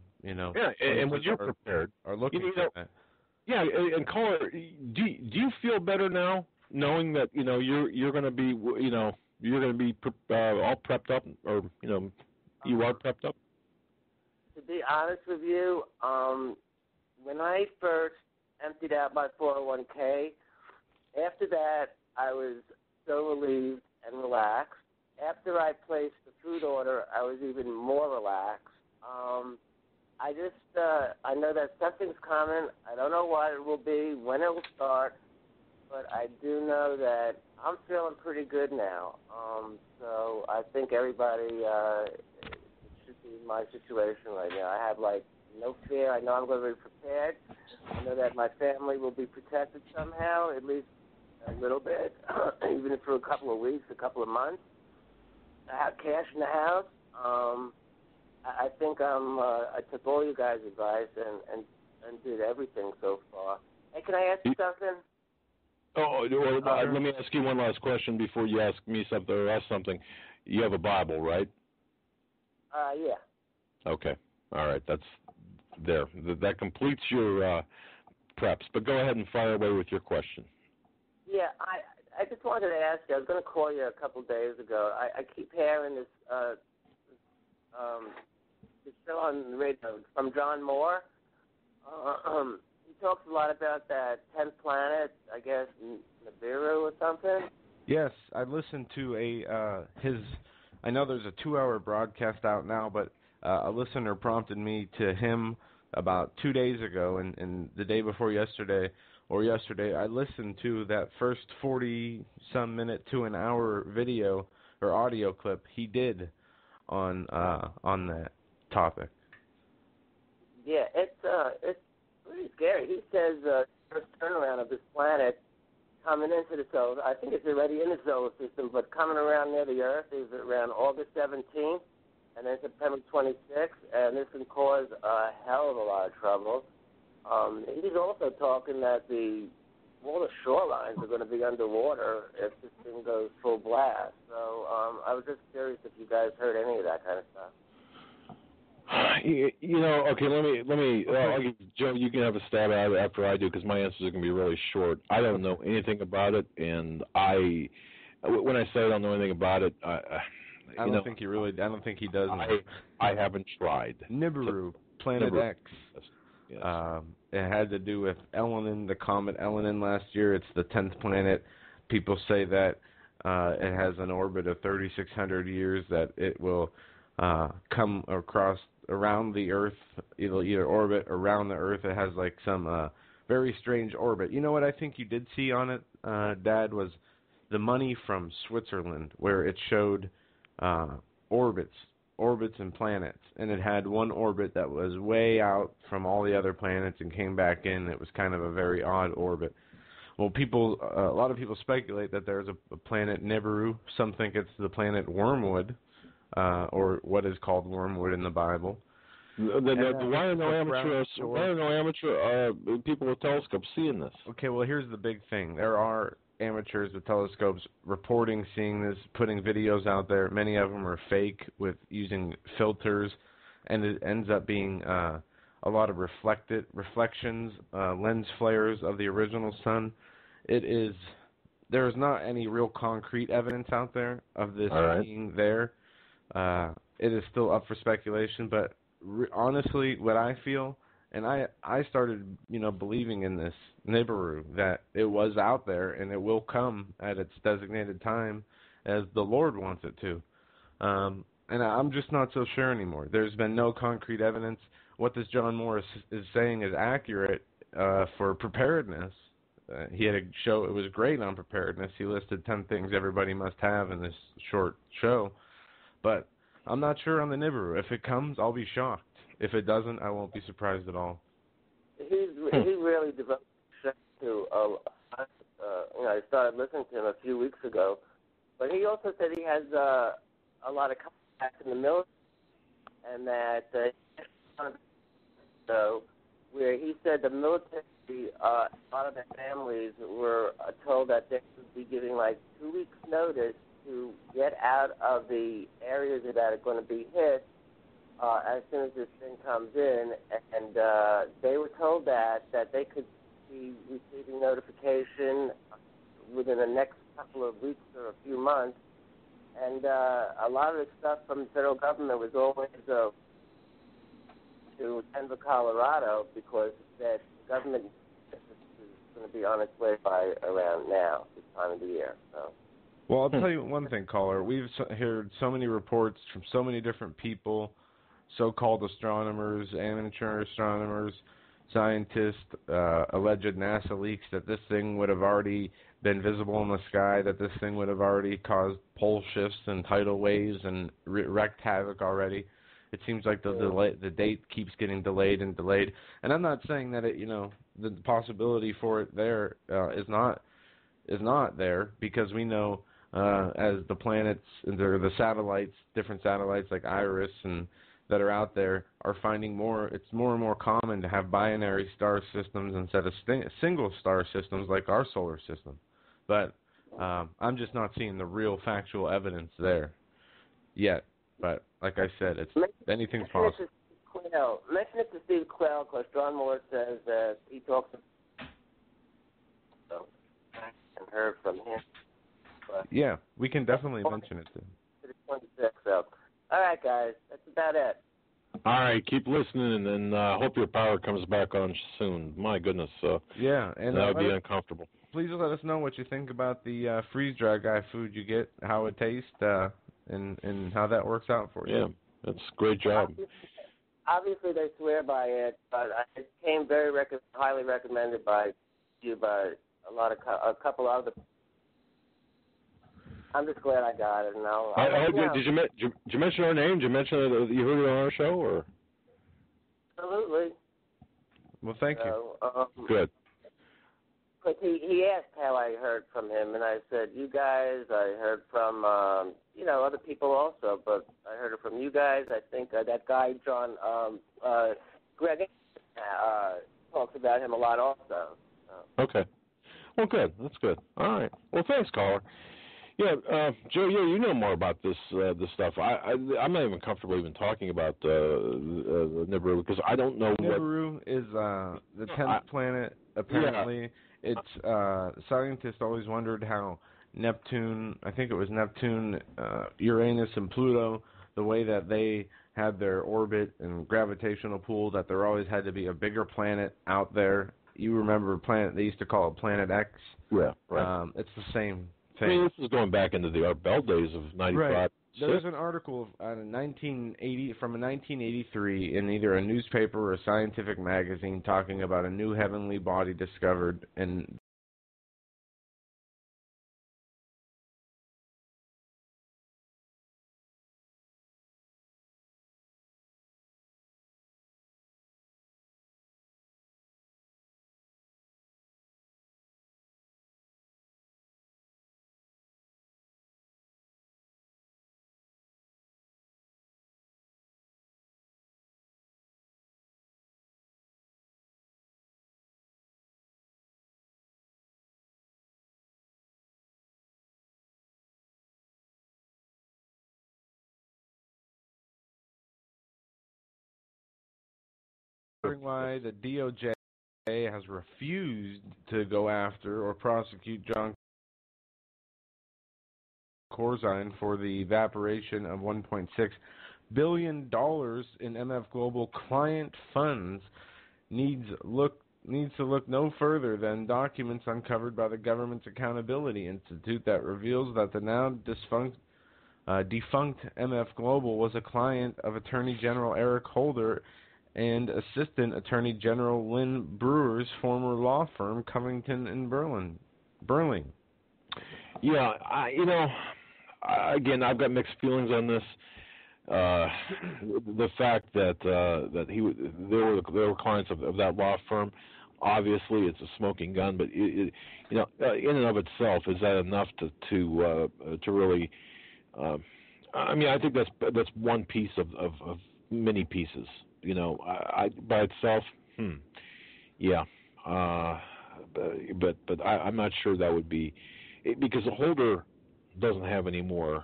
and when you're prepared,
are looking for that.
Yeah, and caller, do you feel better now knowing that you're going to be you're going to be all prepped up, or you are prepped up?
To be honest with you, when I first emptied out my 401k, after that I was so relieved and relaxed. After I placed the food order, I was even more relaxed. I know that something's coming. I don't know what it will be, when it will start, but I do know that I'm feeling pretty good now. So I think everybody should be in my situation right now. I have, no fear. I know I'm going to be prepared. I know that my family will be protected somehow, at least a little bit, even for a couple of weeks, a couple of months. I have cash in the house. I think I took all you guys' advice and did everything so far. Hey, can I ask you something?
Let me ask you one last question before you ask me something or ask something. You have a Bible, right?
Yeah.
Okay. All right. That's there. That completes your preps. But go ahead and fire away with your question.
Yeah, I just wanted to ask you. I was going to call you a couple days ago. I keep hearing this show on the radio from John Moore. He talks a lot about that 10th planet, I guess, Nibiru or something.
Yes, I listened to his. I know there's a 2-hour broadcast out now, but a listener prompted me to him about 2 days ago, and the day before yesterday, I listened to that first 40-some minute to an hour video or audio clip he did on that topic.
Yeah, it's pretty scary. He says first turnaround of this planet coming into the solar. I think it's already in the solar system, but coming around near the Earth is around August 17th and then September 26th, and this can cause a hell of a lot of trouble. He's also talking that all the shorelines are going to be underwater if this thing goes full blast. So I was just curious if you guys heard any of that kind of stuff.
Okay, let me Joe, you can have a stab at it after I do, because my answers are going to be really short. I don't know anything about it, and when I say I don't know anything about it, I don't think he does. I haven't tried.
Nibiru, Planet
Nibiru.
X.
Yes.
It had to do with Elenin, the comet Elenin last year. It's the 10th planet. People say that it has an orbit of 3,600 years, that it will come across around the Earth. It'll either orbit around the Earth. It has some very strange orbit. You know what I think you did see on it, Dad, was the money from Switzerland, where it showed orbits and planets, and it had one orbit that was way out from all the other planets and came back in. It was kind of a very odd orbit. Well, a lot of people speculate that there's a planet Nibiru. Some think it's the planet Wormwood, or what is called Wormwood in the Bible.
Why are no amateur people with telescopes seeing this?
Okay, well, here's the big thing. There are amateurs with telescopes reporting seeing this, putting videos out there. Many of them are fake, with using filters, and it ends up being a lot of reflections, lens flares of the original sun. There is not any real concrete evidence out there of this being there. It is still up for speculation, but honestly, what I feel, and I started, believing in this Nibiru, that it was out there and it will come at its designated time as the Lord wants it to. And I'm just not so sure anymore. There's been no concrete evidence. What this John Moore is saying is accurate for preparedness. He had a show, it was great on preparedness. He listed 10 things everybody must have in this short show. But I'm not sure on the Nibiru. If it comes, I'll be shocked. If it doesn't, I won't be surprised at all.
He really developed to, I started listening to him a few weeks ago. But he also said he has a lot of contacts in the military, and that so where he said the military, a lot of their families were told that they would be giving like 2 weeks' notice to get out of the areas that are going to be hit as soon as this thing comes in, and they were told that they could be receiving notification within the next couple of weeks or a few months, and a lot of the stuff from the federal government was always to Denver, Colorado, because that the government is going to be on its way by around now, this time of the year. So.
Well, I'll tell you one thing, caller. We've heard so many reports from so many different people, so-called astronomers, amateur astronomers, scientists, alleged NASA leaks, that this thing would have already been visible in the sky, that this thing would have already caused pole shifts and tidal waves and wreaked havoc already. It seems like the date keeps getting delayed and delayed. And I'm not saying that the possibility for it there is not there, because we know as the planets and the satellites, different satellites like Iris and that are out there are finding it's more and more common to have binary star systems instead of single star systems like our solar system. But I'm just not seeing the real factual evidence there yet. But like I said, anything's possible.
Mention it to Steve Quayle, because John Moore says that he talks and heard from him. But
yeah, we can definitely mention it to him.
26, so. All right, guys, that's about it.
All right, keep listening, and hope your power comes back on soon. My goodness,
yeah, and
that would be uncomfortable.
Please let us know what you think about the freeze-dry guy food you get, how it tastes, and how that works out for you.
Yeah, that's a great job.
Obviously, they swear by it, but it came very highly recommended by you by a couple other. I'm just glad I got it, and
did you mention our name? Did you mention that you heard it on our show, or?
Absolutely.
Well, thank you.
Good.
But he asked how I heard from him, and I said, you guys. I heard from other people also, but I heard it from you guys. I think that guy John Greg talks about him a lot also. So.
Okay. Well, good. That's good. All right. Well, thanks, caller. Yeah, Joe. Yeah, you know more about this stuff. I'm not even comfortable even talking about Nibiru, because I don't know
Nibiru is the 10th planet. Apparently, it's scientists always wondered how Neptune. I think it was Neptune, Uranus, and Pluto. The way that they had their orbit and gravitational pull, that there always had to be a bigger planet out there. You remember planet? They used to call it Planet X.
Yeah, right.
It's the same.
I mean, this is going back into the Art Bell days of 95.
Right. There's an article from 1983 in either a newspaper or a scientific magazine talking about a new heavenly body discovered, and why the DOJ has refused to go after or prosecute John Corzine for the evaporation of $1.6 billion in MF Global client funds needs to look no further than documents uncovered by the Government's Accountability Institute that reveals that the now defunct MF Global was a client of Attorney General Eric Holder and Assistant Attorney General Lynn Brewer's former law firm, Covington and Burling.
Yeah, again, I've got mixed feelings on this. The fact that there were clients of that law firm, obviously it's a smoking gun, but in and of itself, is that enough to really? I mean, I think that's one piece of many pieces. By itself, Yeah. But I'm not sure that would be because the holder doesn't have any more.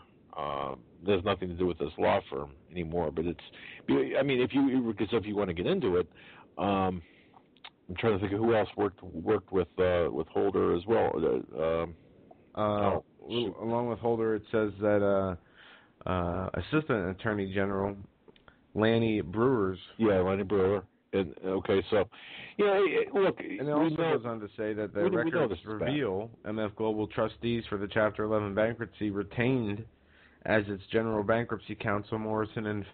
There's nothing to do with this law firm anymore. But it's. I mean, if you want to get into it, I'm trying to think of who else worked with Holder as well.
Along with Holder, it says that Assistant Attorney General Lanny Brewers.
Yeah, Lanny Brewer. And okay, so look.
And it also goes on to say that the records reveal MF Global trustees for the Chapter 11 bankruptcy retained as its general bankruptcy counsel Morrison and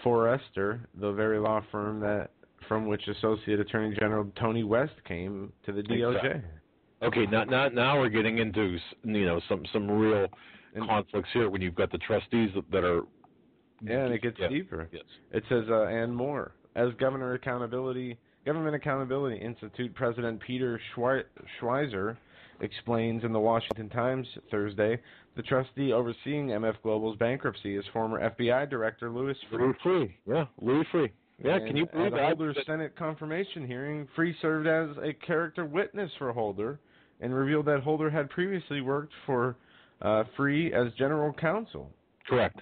Forrester, the very law firm from which Associate Attorney General Tony West came to the DOJ.
Exactly. Okay, now we're getting into some real conflicts here when you've got the trustees that are.
Yeah, and it gets deeper.
Yes.
It says, and more. As Government Accountability Institute President Peter Schweizer explains in the Washington Times Thursday, the trustee overseeing MF Global's bankruptcy is former FBI Director Louis Freeh.
Louis Freeh. Yeah,
And
can you believe
at
that?
Holder's Senate confirmation hearing, Freeh served as a character witness for Holder and revealed that Holder had previously worked for Freeh as general counsel.
Correct.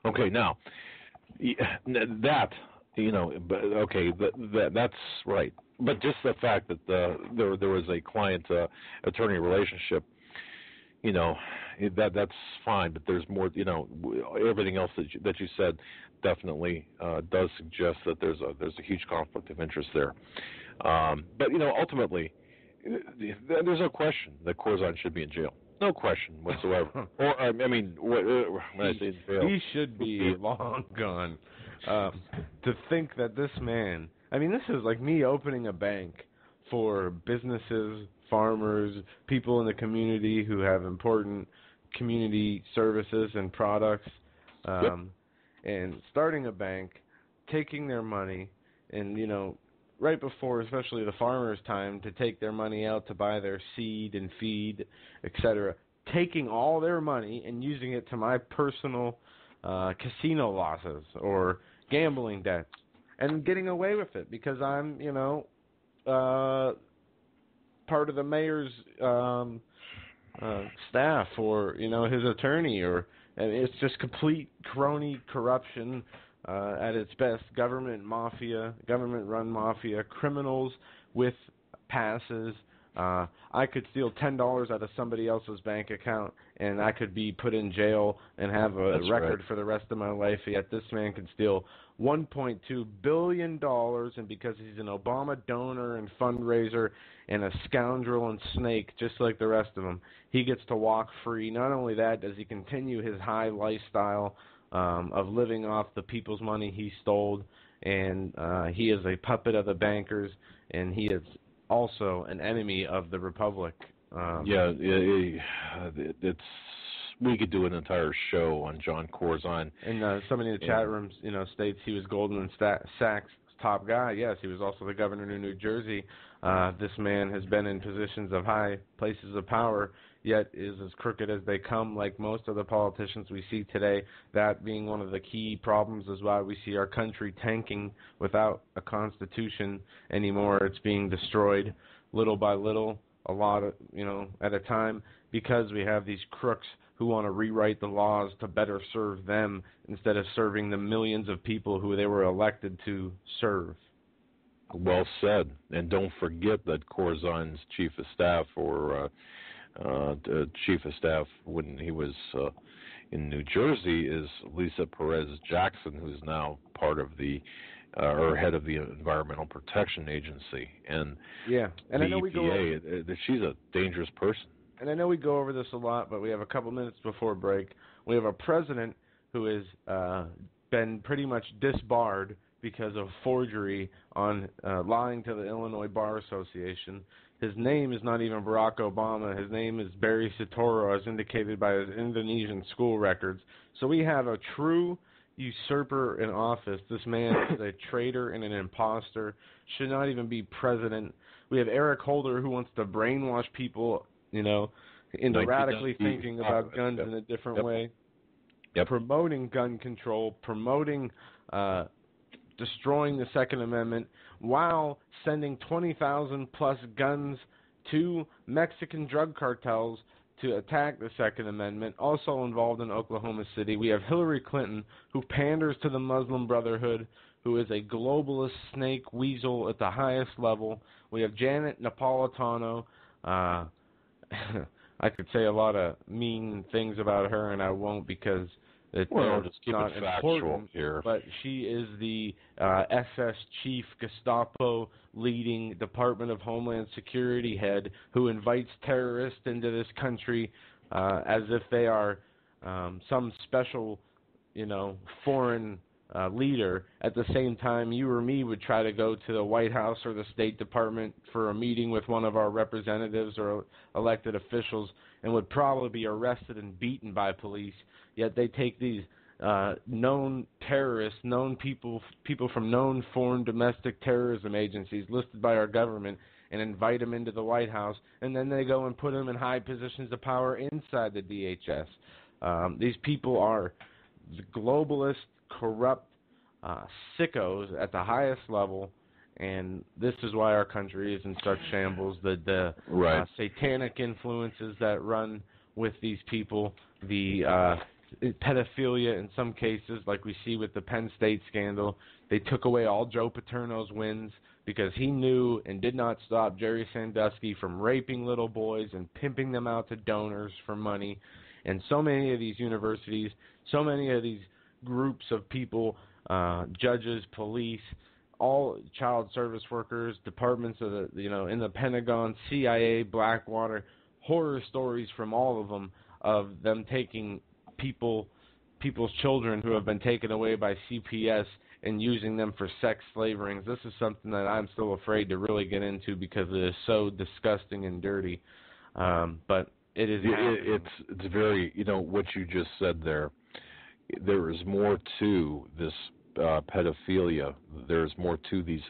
Okay, now that that's right. But just the fact that there was a client-attorney relationship, that's fine. But there's more. Everything else that you said definitely does suggest that there's a huge conflict of interest there. But ultimately, there's no question that Corzine should be in jail. No question whatsoever. Or I mean, when I say in jail,
he should be long gone. To think that this man, I mean, this is like me opening a bank for businesses, farmers, people in the community who have important community services and products, and starting a bank, taking their money, and right before, especially the farmers' time, to take their money out to buy their seed and feed, etc., taking all their money and using it to my personal casino losses or gambling debts, and getting away with it because I'm, part of the mayor's staff or, his attorney, and it's just complete crony corruption at its best. Government run mafia, criminals with passes. I could steal $10 out of somebody else's bank account, and I could be put in jail and have a record for the rest of my life. Yet this man can steal $1.2 billion, and because he's an Obama donor and fundraiser and a scoundrel and snake just like the rest of them, he gets to walk free. Not only that, does he continue his high lifestyle of living off the people's money he stole, and he is a puppet of the bankers, and he is also an enemy of the Republic.
It's we could do an entire show on John Corzine.
And somebody in the chat room, states he was Goldman Sachs' top guy. Yes, he was also the governor of New Jersey. This man has been in positions of high places of power, yet is as crooked as they come, like most of the politicians we see today. That being one of the key problems is why we see our country tanking without a constitution anymore. It's being destroyed little by little, a lot of, at a time, because we have these crooks who want to rewrite the laws to better serve them instead of serving the millions of people who they were elected to serve.
Well said. And don't forget that Corzine's chief of staff when he was in New Jersey is Lisa Perez Jackson, who's now part of the or head of the Environmental Protection Agency. And
and I know
EPA, she's a dangerous person.
And I know we go over this a lot, but we have a couple minutes before break. We have a president who has been pretty much disbarred because of forgery on lying to the Illinois Bar Association. His name is not even Barack Obama. His name is Barry Soetoro, as indicated by his Indonesian school records. So we have a true usurper in office. This man is a traitor and an imposter, should not even be president. We have Eric Holder, who wants to brainwash people, into radically thinking about guns in a different way, promoting gun control, promoting destroying the Second Amendment while sending 20,000 plus guns to Mexican drug cartels to attack the Second Amendment, also involved in Oklahoma City. We have Hillary Clinton, who panders to the Muslim Brotherhood, who is a globalist snake weasel at the highest level. We have Janet Napolitano. I could say a lot of mean things about her, and I won't because it's not important
here.
But she is the SS chief, Gestapo leading Department of Homeland Security head who invites terrorists into this country as if they are some special, foreign leader. At the same time, you or me would try to go to the White House or the State Department for a meeting with one of our representatives or elected officials and would probably be arrested and beaten by police. Yet they take these known terrorists, known people from known foreign domestic terrorism agencies listed by our government and invite them into the White House, and then they go and put them in high positions of power inside the DHS. These people are the globalist, corrupt sickos at the highest level, and this is why our country is in such shambles. The satanic influences that run with these people, the pedophilia in some cases, like we see with the Penn State scandal. They took away all Joe Paterno's wins because he knew and did not stop Jerry Sandusky from raping little boys and pimping them out to donors for money. And so many of these universities, so many of these groups of people, judges, police, all child service workers, departments of in the Pentagon, CIA, Blackwater, horror stories from all of them taking people's children who have been taken away by CPS and using them for sex slavering. This is something that I'm still afraid to really get into because it is so disgusting and dirty. But it is.
It's very, what you just said there. There is more to this pedophilia. There's more to these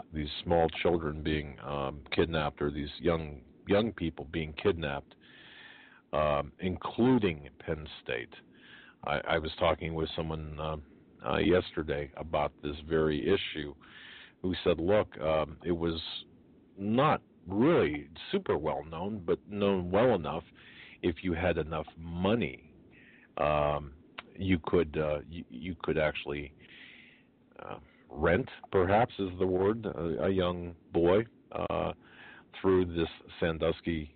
small children being kidnapped, or these young people being kidnapped, including Penn State. I was talking with someone yesterday about this very issue, who said, look, it was not really super well known, but known well enough. If you had enough money, you could actually rent, perhaps is the word, a young boy through this Sandusky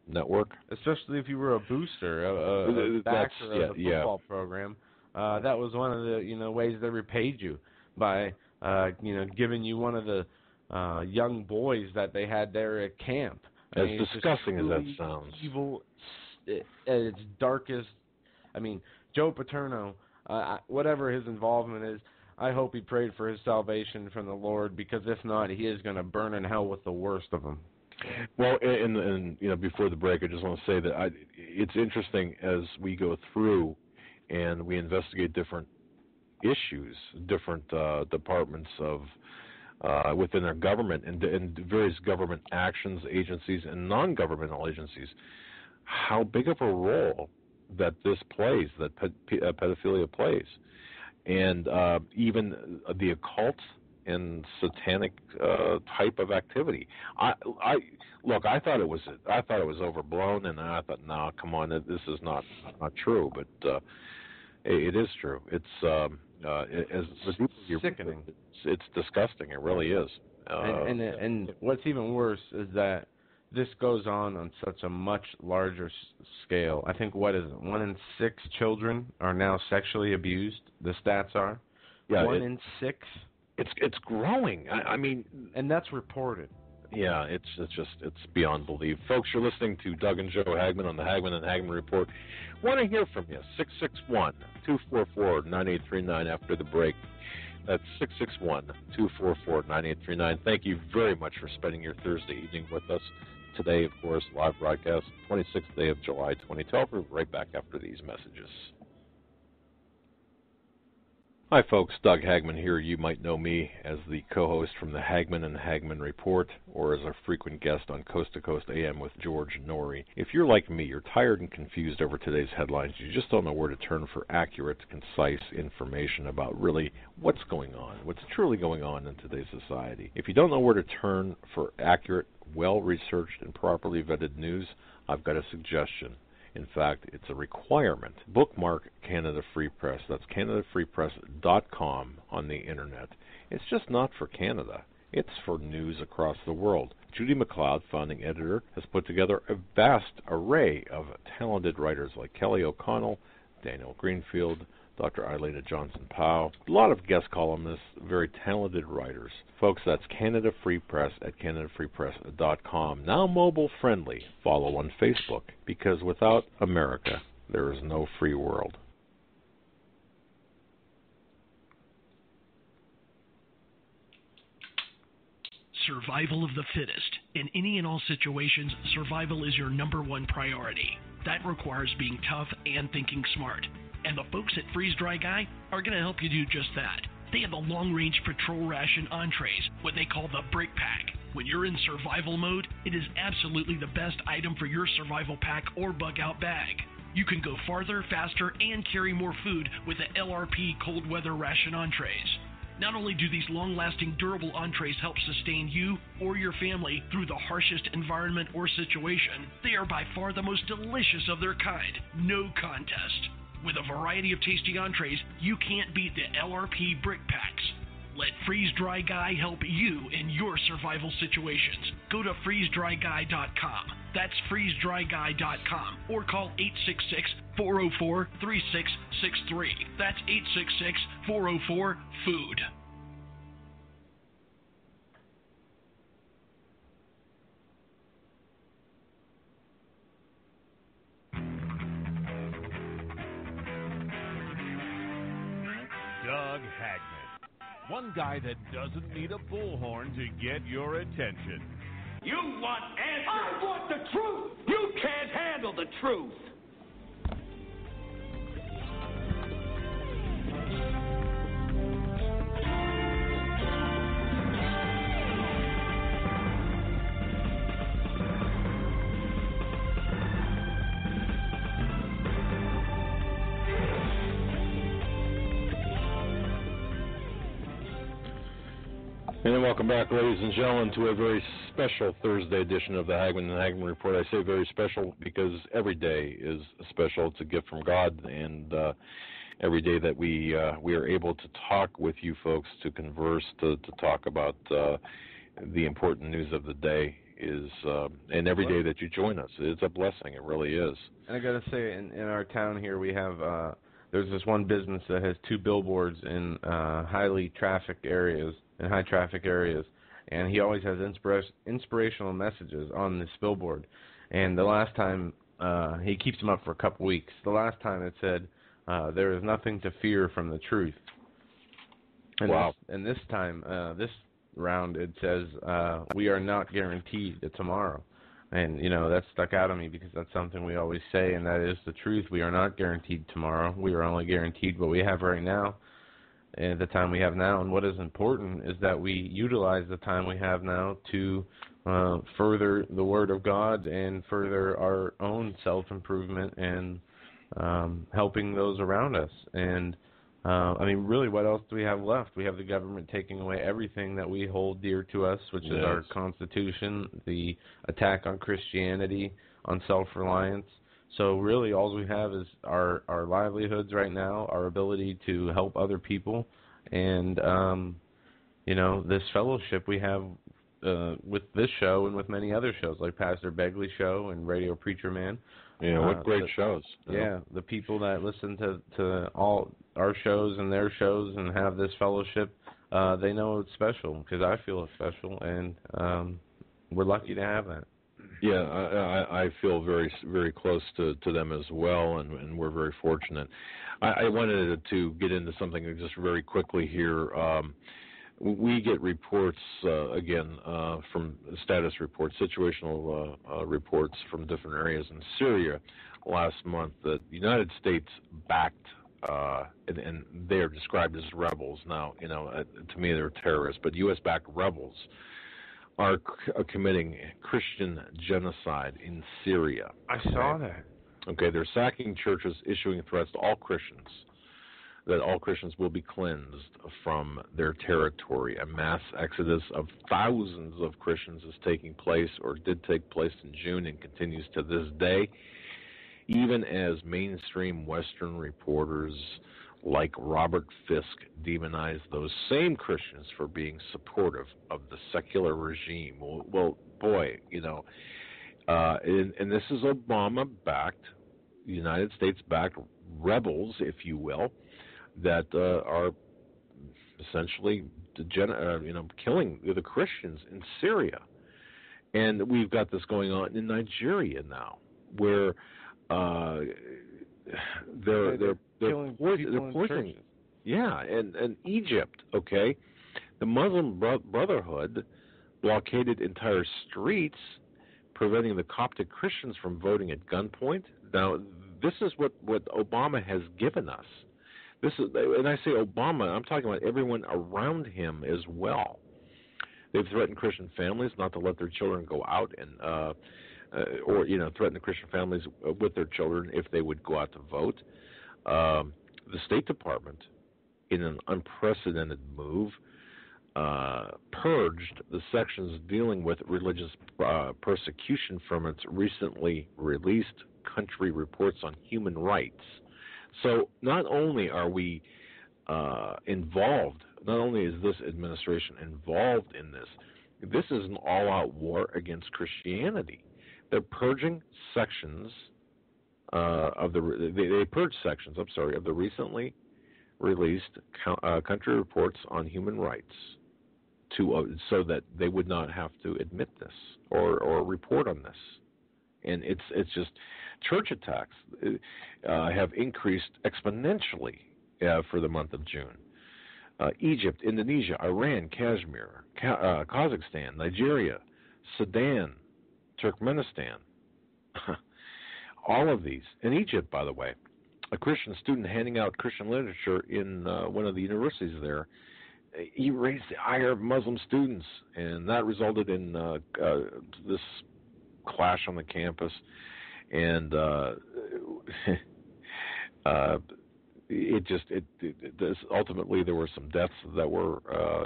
network.
Especially if you were a booster, a backer of the football program. That was one of the ways they repaid you by giving you one of the young boys that they had there at camp.
As disgusting as that sounds.
Evil at its darkest. I mean, Joe Paterno, whatever his involvement is, I hope he prayed for his salvation from the Lord, because if not, he is going to burn in hell with the worst of them.
Well, and before the break, I just want to say that it's interesting as we go through and we investigate different issues, different departments of within our government and various government actions, agencies, and non-governmental agencies, how big of a role that this plays, that pedophilia plays, and even the occult and satanic type of activity. I thought it was overblown, and I thought, no, come on, this is not true, but it is true. It's
sickening.
It's disgusting. It really is.
And what's even worse is that this goes on such a much larger scale. I think, 1 in 6 children are now sexually abused. The stats are 1 in 6.
It's growing. I mean,
and that's reported.
Yeah, it's beyond belief. Folks, you're listening to Doug and Joe Hagmann on the Hagmann and Hagmann Report. Want to hear from you? 661-244-9839 after the break. That's 661-244-9839. Thank you very much for spending your Thursday evening with us. Today, of course, live broadcast, 26th day of July 2012. We're right back after these messages. Hi, folks. Doug Hagmann here. You might know me as the co-host from the Hagmann and Hagmann Report, or as a frequent guest on Coast to Coast AM with George Norrie. If you're like me, you're tired and confused over today's headlines. You just don't know where to turn for accurate, concise information about really what's going on, what's truly going on in today's society. If you don't know where to turn for accurate, well-researched, and properly vetted news, I've got a suggestion. In fact, it's a requirement. Bookmark Canada Free Press. That's CanadaFreePress.com on the internet. It's just not for Canada. It's for news across the world. Judy McLeod, founding editor, has put together a vast array of talented writers like Kelly O'Connell, Daniel Greenfield, Dr. Eilita Johnson-Powell, a lot of guest columnists, very talented writers. Folks, that's Canada Free Press at CanadaFreePress.com. Now mobile friendly. Follow on Facebook, because without America, there is no free world.
Survival of the fittest. In any and all situations, survival is your number one priority. That requires being tough and thinking smart. And the folks at Freeze Dry Guy are going to help you do just that. They have the long-range patrol ration entrees, what they call the Brick Pack. When you're in survival mode, it is absolutely the best item for your survival pack or bug-out bag. You can go farther, faster, and carry more food with the LRP cold weather ration entrees. Not only do these long-lasting, durable entrees help sustain you or your family through the harshest environment or situation, they are by far the most delicious of their kind. No contest. With a variety of tasty entrees, you can't beat the LRP Brick Packs. Let Freeze Dry Guy help you in your survival situations. Go to freezedryguy.com. That's freezedryguy.com. Or call 866-404-3663. That's 866-404-FOOD.
Doug Hagmann. One guy that doesn't need a bullhorn to get your attention.
You want answers. I want the truth. You can't handle the truth.
And welcome back, ladies and gentlemen, to a very special Thursday edition of the Hagmann and Hagmann Report. I say very special because every day is special. It's a gift from God, and every day that we are able to talk with you folks, to converse, to talk about the important news of the day is, and every day that you join us, it's a blessing. It really is.
And I got to say, in our town here, we have there's this one business that has 2 billboards in highly trafficked areas. In high traffic areas, and he always has inspirational messages on this billboard. And the last time, he keeps them up for a couple weeks. The last time it said, there is nothing to fear from the truth. And
wow.
This time, this round, it says, we are not guaranteed a tomorrow. And, you know, that stuck out of me because that's something we always say, and that is the truth. We are not guaranteed tomorrow. We are only guaranteed what we have right now. And the time we have now, and what is important is that we utilize the time we have now to further the Word of God and further our own self-improvement and helping those around us. And, I mean, really, what else do we have left? We have the government taking away everything that we hold dear to us, which is our Constitution, the attack on Christianity, on self-reliance. So really all we have is our livelihoods right now, our ability to help other people, and, you know, this fellowship we have with this show and with many other shows like Pastor Begley's show and Radio Preacher Man.
Yeah, what great shows.
Yeah, the people that listen to all our shows and their shows and have this fellowship, they know it's special because I feel it's special, and we're lucky to have that.
Yeah, I feel very, very close to them as well, and we're very fortunate. I wanted to get into something just very quickly here. We get reports, again, from status reports, situational reports from different areas in Syria last month that the United States backed and they are described as rebels. Now, to me, they're terrorists, but U.S.-backed rebels are committing Christian genocide in Syria.
I saw that.
Okay, they're sacking churches, issuing threats to all Christians, that all Christians will be cleansed from their territory. A mass exodus of thousands of Christians is taking place, or did take place in June, and continues to this day, even as mainstream Western reporters like Robert Fisk demonize those same Christians for being supportive of the secular regime. Well, boy, and this is Obama-backed, United States-backed rebels, if you will, that are essentially killing the Christians in Syria. And we've got this going on in Nigeria now, where they're poisoning. Yeah, and Egypt, okay? The Muslim Brotherhood blockaded entire streets, preventing the Coptic Christians from voting at gunpoint. Now, this is what Obama has given us. This is, and I say Obama, I'm talking about everyone around him as well. They've threatened Christian families not to let their children go out and, or threaten the Christian families with their children if they would go out to vote. The State Department, in an unprecedented move, purged the sections dealing with religious persecution from its recently released country reports on human rights. So not only are we involved, not only is this administration involved in this, this is an all-out war against Christianity. They're purging sections of the recently released country reports on human rights, so that they would not have to admit this or report on this. And it's just church attacks have increased exponentially for the month of June. Egypt, Indonesia, Iran, Kashmir, Kazakhstan, Nigeria, Sudan, Turkmenistan, all of these. In Egypt, by the way, a Christian student handing out Christian literature in one of the universities there, he raised the ire of Muslim students, and that resulted in this clash on the campus. And ultimately there were some deaths that were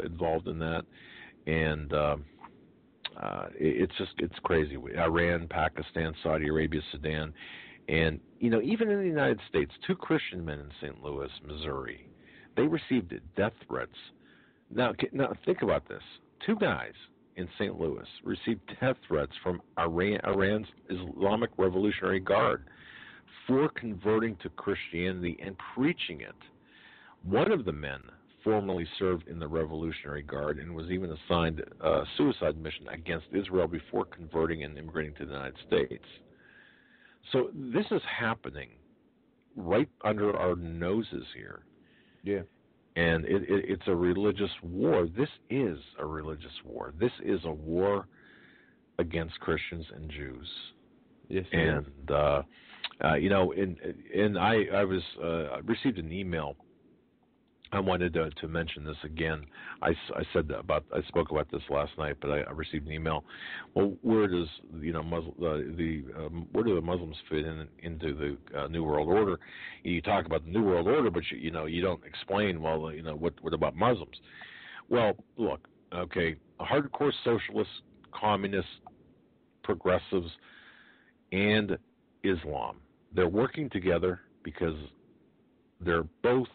involved in that, and it's crazy. Iran, Pakistan, Saudi Arabia, Sudan, and even in the United States, 2 Christian men in St. Louis, Missouri, they received death threats. Now think about this: 2 guys in St. Louis received death threats from Iran's Islamic Revolutionary Guard for converting to Christianity and preaching it. One of the men formerly served in the Revolutionary Guard and was even assigned a suicide mission against Israel before converting and immigrating to the United States. So this is happening right under our noses here.
Yeah.
And it's a religious war. This is a religious war. This is a war against Christians and Jews.
Yes.
And I received an email. I wanted to mention this again. I spoke about this last night, but I received an email. Well, where do the Muslims fit into the New World Order? You talk about the New World Order, but you don't explain. Well, what about Muslims? Well, look, okay, hardcore socialists, communists, progressives, and Islam. They're working together because they both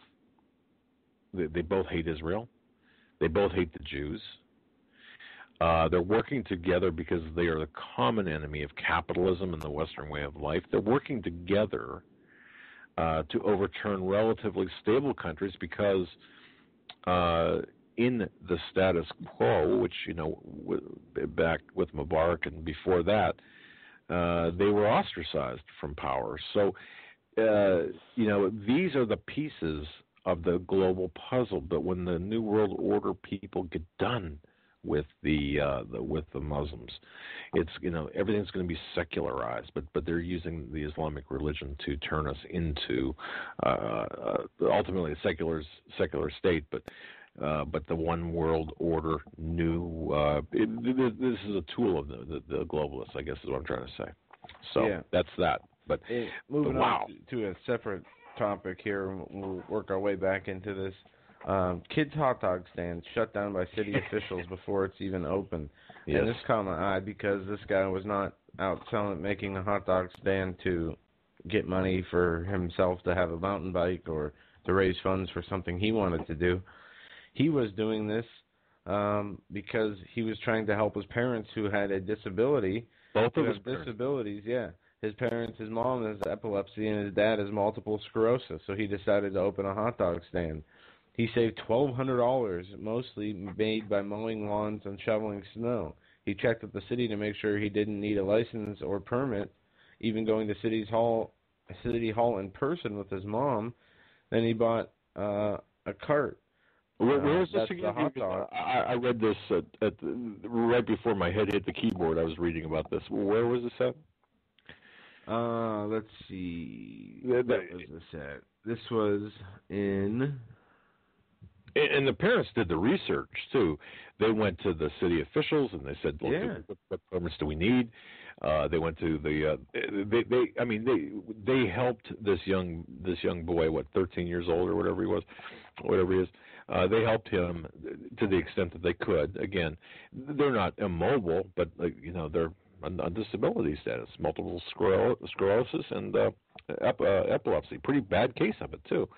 hate Israel. They both hate the Jews. They're working together because they are the common enemy of capitalism and the Western way of life. They're working together to overturn relatively stable countries because in the status quo, which, back with Mubarak and before that, they were ostracized from power. So, these are the pieces of the global puzzle. But when the New World Order people get done with the Muslims. It's everything's going to be secularized, but they're using the Islamic religion to turn us into ultimately a secular state, but the one world order this is a tool of the globalists, I guess is what I'm trying to say. So
yeah.
that's that. But
moving
wow.
on to a separate topic here, we'll work our way back into this. Kids' hot dog stand shut down by city officials before it's even open.
Yes.
And this caught my eye because this guy was not out making a hot dog stand to get money for himself to have a mountain bike or to raise funds for something he wanted to do. He was doing this because he was trying to help his parents who had a disability.
Both of
his
his parents.
disabilities, yeah. His parents, his mom has epilepsy and his dad has multiple sclerosis, so he decided to open a hot dog stand. He saved $1,200, mostly made by mowing lawns and shoveling snow. He checked with the city to make sure he didn't need a license or permit, even going to City Hall in person with his mom. Then he bought a cart.
Where was this
that's
again?
The hot dog.
I read this right before my head hit the keyboard. I was reading about this. Where was this at?
Let's see. Where was this at? This was in...
And the parents did the research too. They went to the city officials and they said, "Look, what permits do we need?" They went to the. They helped this young boy, 13 years old or whatever he is. They helped him to the extent that they could. Again, they're not immobile, but they're on disability status, multiple sclerosis and epilepsy. Pretty bad case of it too.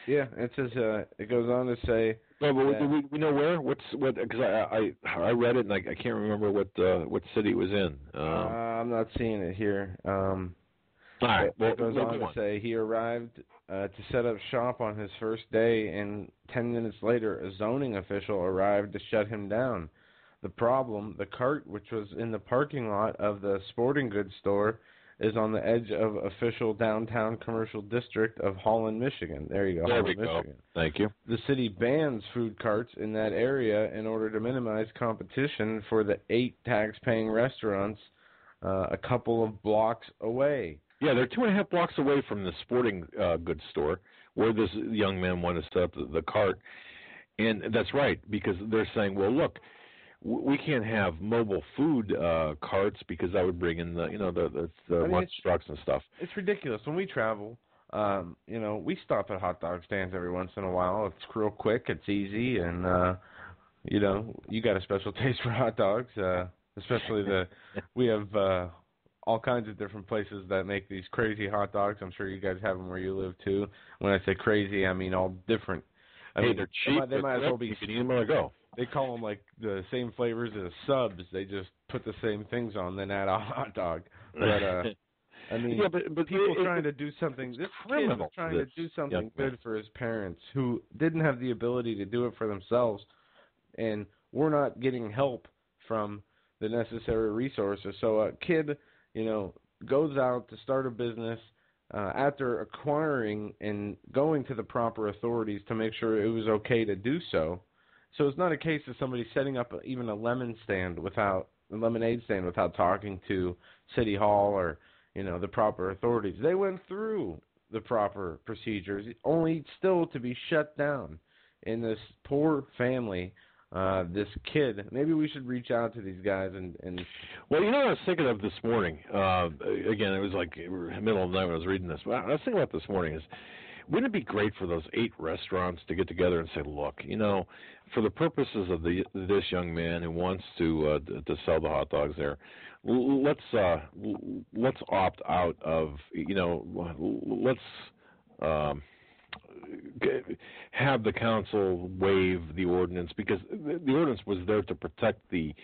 Yeah, it says it goes on to say.
No, but we know where. Because I read it and I can't remember what city it was in.
I'm not seeing it here.
All right.
It goes on to say he arrived to set up shop on his first day, and 10 minutes later, a zoning official arrived to shut him down. The problem: the cart, which was in the parking lot of the sporting goods store, is on the edge of official downtown commercial district of Holland, Michigan. There you go,
There
Holland,
we go.
Michigan.
Thank you.
The city bans food carts in that area in order to minimize competition for the 8 tax-paying restaurants a couple of blocks away.
Yeah, they're 2.5 blocks away from the sporting goods store where this young man wanted to set up the cart. And that's right, because they're saying, well, look, we can't have mobile food carts because that would bring in the lunch trucks and stuff. It's
ridiculous. When we travel, we stop at hot dog stands every once in a while. It's real quick, it's easy, and you got a special taste for hot dogs. Especially we have all kinds of different places that make these crazy hot dogs. I'm sure you guys have them where you live too. When I say crazy, I mean all different.
They're cheap.
They might as well be.
You can eat them on the go.
They call them like the same flavors as subs. They just put the same things on, then add a hot dog. But but people trying to do something. This kid was trying to do something good for his parents who didn't have the ability to do it for themselves, and we're not getting help from the necessary resources. So a kid, goes out to start a business after acquiring and going to the proper authorities to make sure it was okay to do so. So it's not a case of somebody setting up even a lemonade stand without talking to City Hall or the proper authorities. They went through the proper procedures, only still to be shut down. In this poor family, this kid. Maybe we should reach out to these guys and.
Well, what I was thinking of this morning. Again, it was like middle of the night when I was reading this. What I was thinking about this morning is, wouldn't it be great for those 8 restaurants to get together and say, look, for the purposes of this young man who wants to sell the hot dogs there, let's opt out of let's have the council waive the ordinance, because the ordinance was there to protect the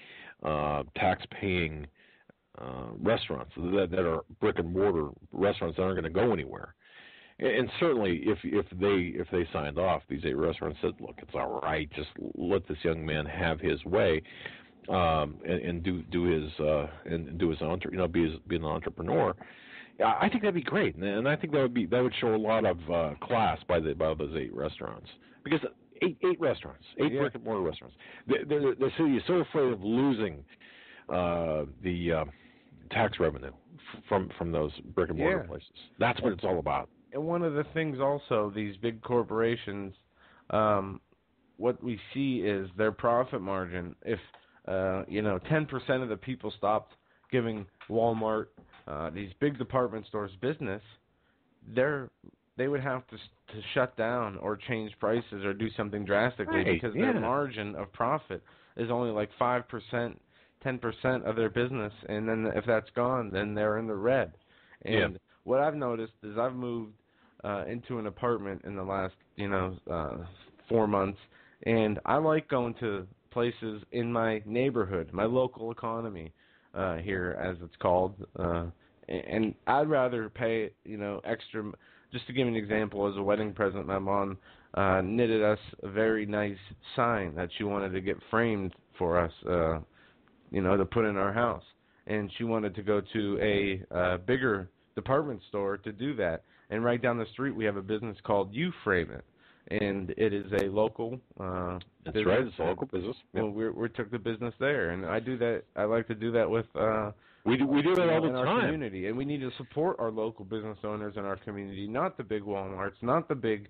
tax-paying restaurants that are brick and mortar restaurants that aren't going to go anywhere. And certainly, if they signed off, these 8 restaurants said, "Look, it's all right. Just let this young man have his way, and do his be an entrepreneur." I think that'd be great, and I think that would show a lot of class by those 8 restaurants. Because 8 restaurants, 8 brick and mortar restaurants. The city is so afraid of losing the tax revenue from those brick and mortar places. That's what it's all about.
And one of the things also, these big corporations, what we see is their profit margin. If 10% of the people stopped giving Walmart, these big department stores business, they would have to shut down or change prices or do something drastically because their margin of profit is only like 5%, 10% of their business, and then if that's gone, then they're in the red. And what I've noticed is I've moved into an apartment in the last 4 months, and I like going to places in my neighborhood, my local economy here, as it's called, and I'd rather pay extra. Just to give you an example, as a wedding present, my mom knitted us a very nice sign that she wanted to get framed for us, to put in our house. And she wanted to go to a bigger department store to do that. And right down the street, we have a business called You Frame It. And it is a local
That's business. Right, it's a local business.
Well, we took the business there. And I do that. I like to do that with...
We do that all the
in
time.
Our community, and we need to support our local business owners in our community, not the big Walmarts, not the big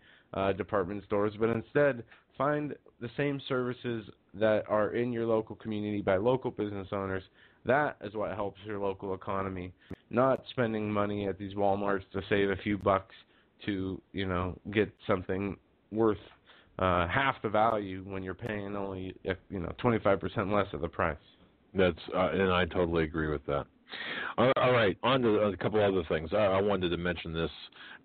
department stores, but instead find the same services that are in your local community by local business owners. That is what helps your local economy, not spending money at these Walmarts to save a few bucks to, get something worth half the value when you're paying only, 25% less of the price.
That's and I totally agree with that. All right, on to a couple other things. I wanted to mention this.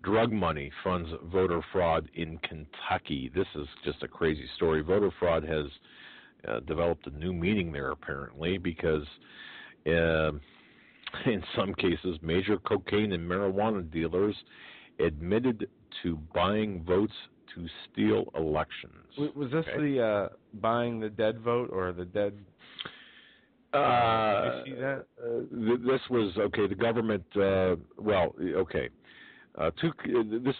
Drug money funds voter fraud in Kentucky. This is just a crazy story. Voter fraud has developed a new meaning there, apparently, because in some cases, major cocaine and marijuana dealers admitted to buying votes to steal elections.
Was this the buying the dead vote or the dead... Did you see that?
This was, the government, this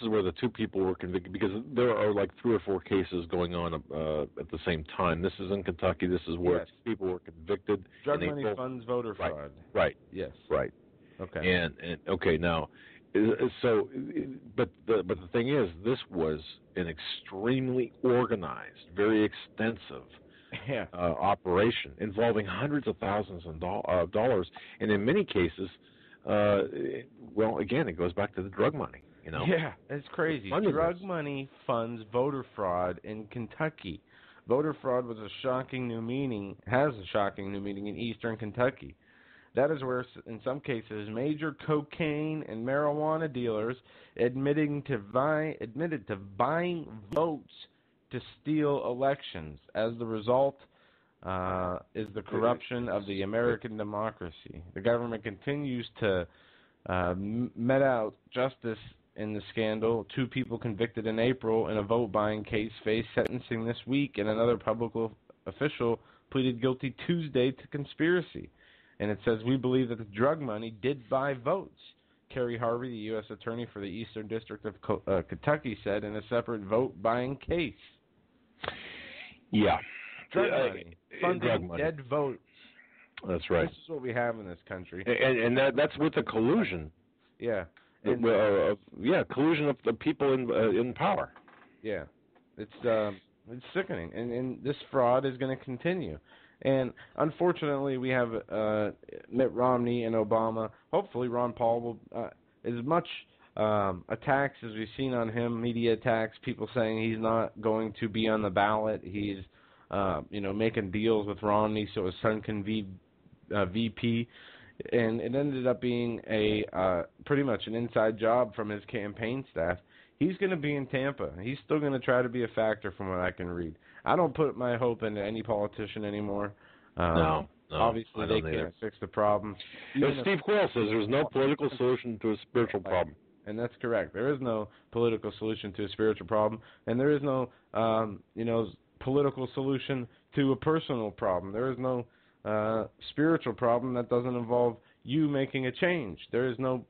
is where the 2 people were convicted, because there are like 3 or 4 cases going on at the same time. This is in Kentucky. This is where 2 people were convicted.
Drug money funds voter fraud.
Right.
Yes.
Right.
Okay.
And now, so, but the thing is, this was an extremely organized, very extensive operation involving hundreds of thousands of dollars, and in many cases, again, it goes back to the drug money.
Yeah, it's crazy. Drug money funds voter fraud in Kentucky. Voter fraud has a shocking new meaning in eastern Kentucky. That is where, in some cases, major cocaine and marijuana dealers admitted to buying votes to steal elections. As the result is the corruption of the American democracy. The government continues to met out justice in the scandal. 2 people convicted in April in a vote-buying case face sentencing this week, and another public official pleaded guilty Tuesday to conspiracy. And it says, we believe that the drug money did buy votes. Kerry Harvey, the U.S. Attorney for the Eastern District of Kentucky, said in a separate vote-buying case.
Yeah.
Drug money. Funding dead votes.
That's right.
This is what we have in this country.
And that's with the collusion.
Yeah.
Collusion of the people in power.
Yeah. It's sickening. And this fraud is going to continue. And unfortunately, we have Mitt Romney and Obama. Hopefully, Ron Paul will, as much attacks as we've seen on him, media attacks, people saying he's not going to be on the ballot. He's, making deals with Romney so his son can be VP. And it ended up being a pretty much an inside job from his campaign staff. He's going to be in Tampa. He's still going to try to be a factor from what I can read. I don't put my hope into any politician anymore.
No,
obviously they can't fix the problem.
As Steve Quayle says, there's no political solution to a spiritual problem.
And that's correct. There is no political solution to a spiritual problem, and there is no, political solution to a personal problem. There is no spiritual problem that doesn't involve you making a change. There is none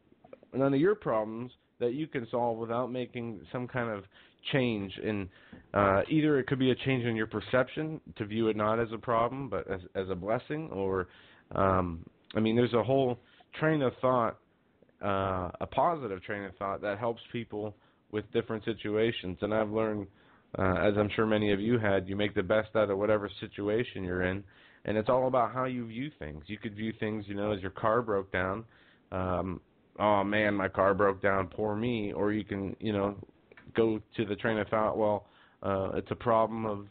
of your problems that you can solve without making some kind of change in either it could be a change in your perception to view it not as a problem but as a blessing, or there's a whole train of thought, a positive train of thought that helps people with different situations. And I've learned, as I'm sure many of you had, you make the best out of whatever situation you're in, and it's all about how you view things. You could view things, as your car broke down, oh man, my car broke down, poor me, or you can, go to the train of thought, well, it's a problem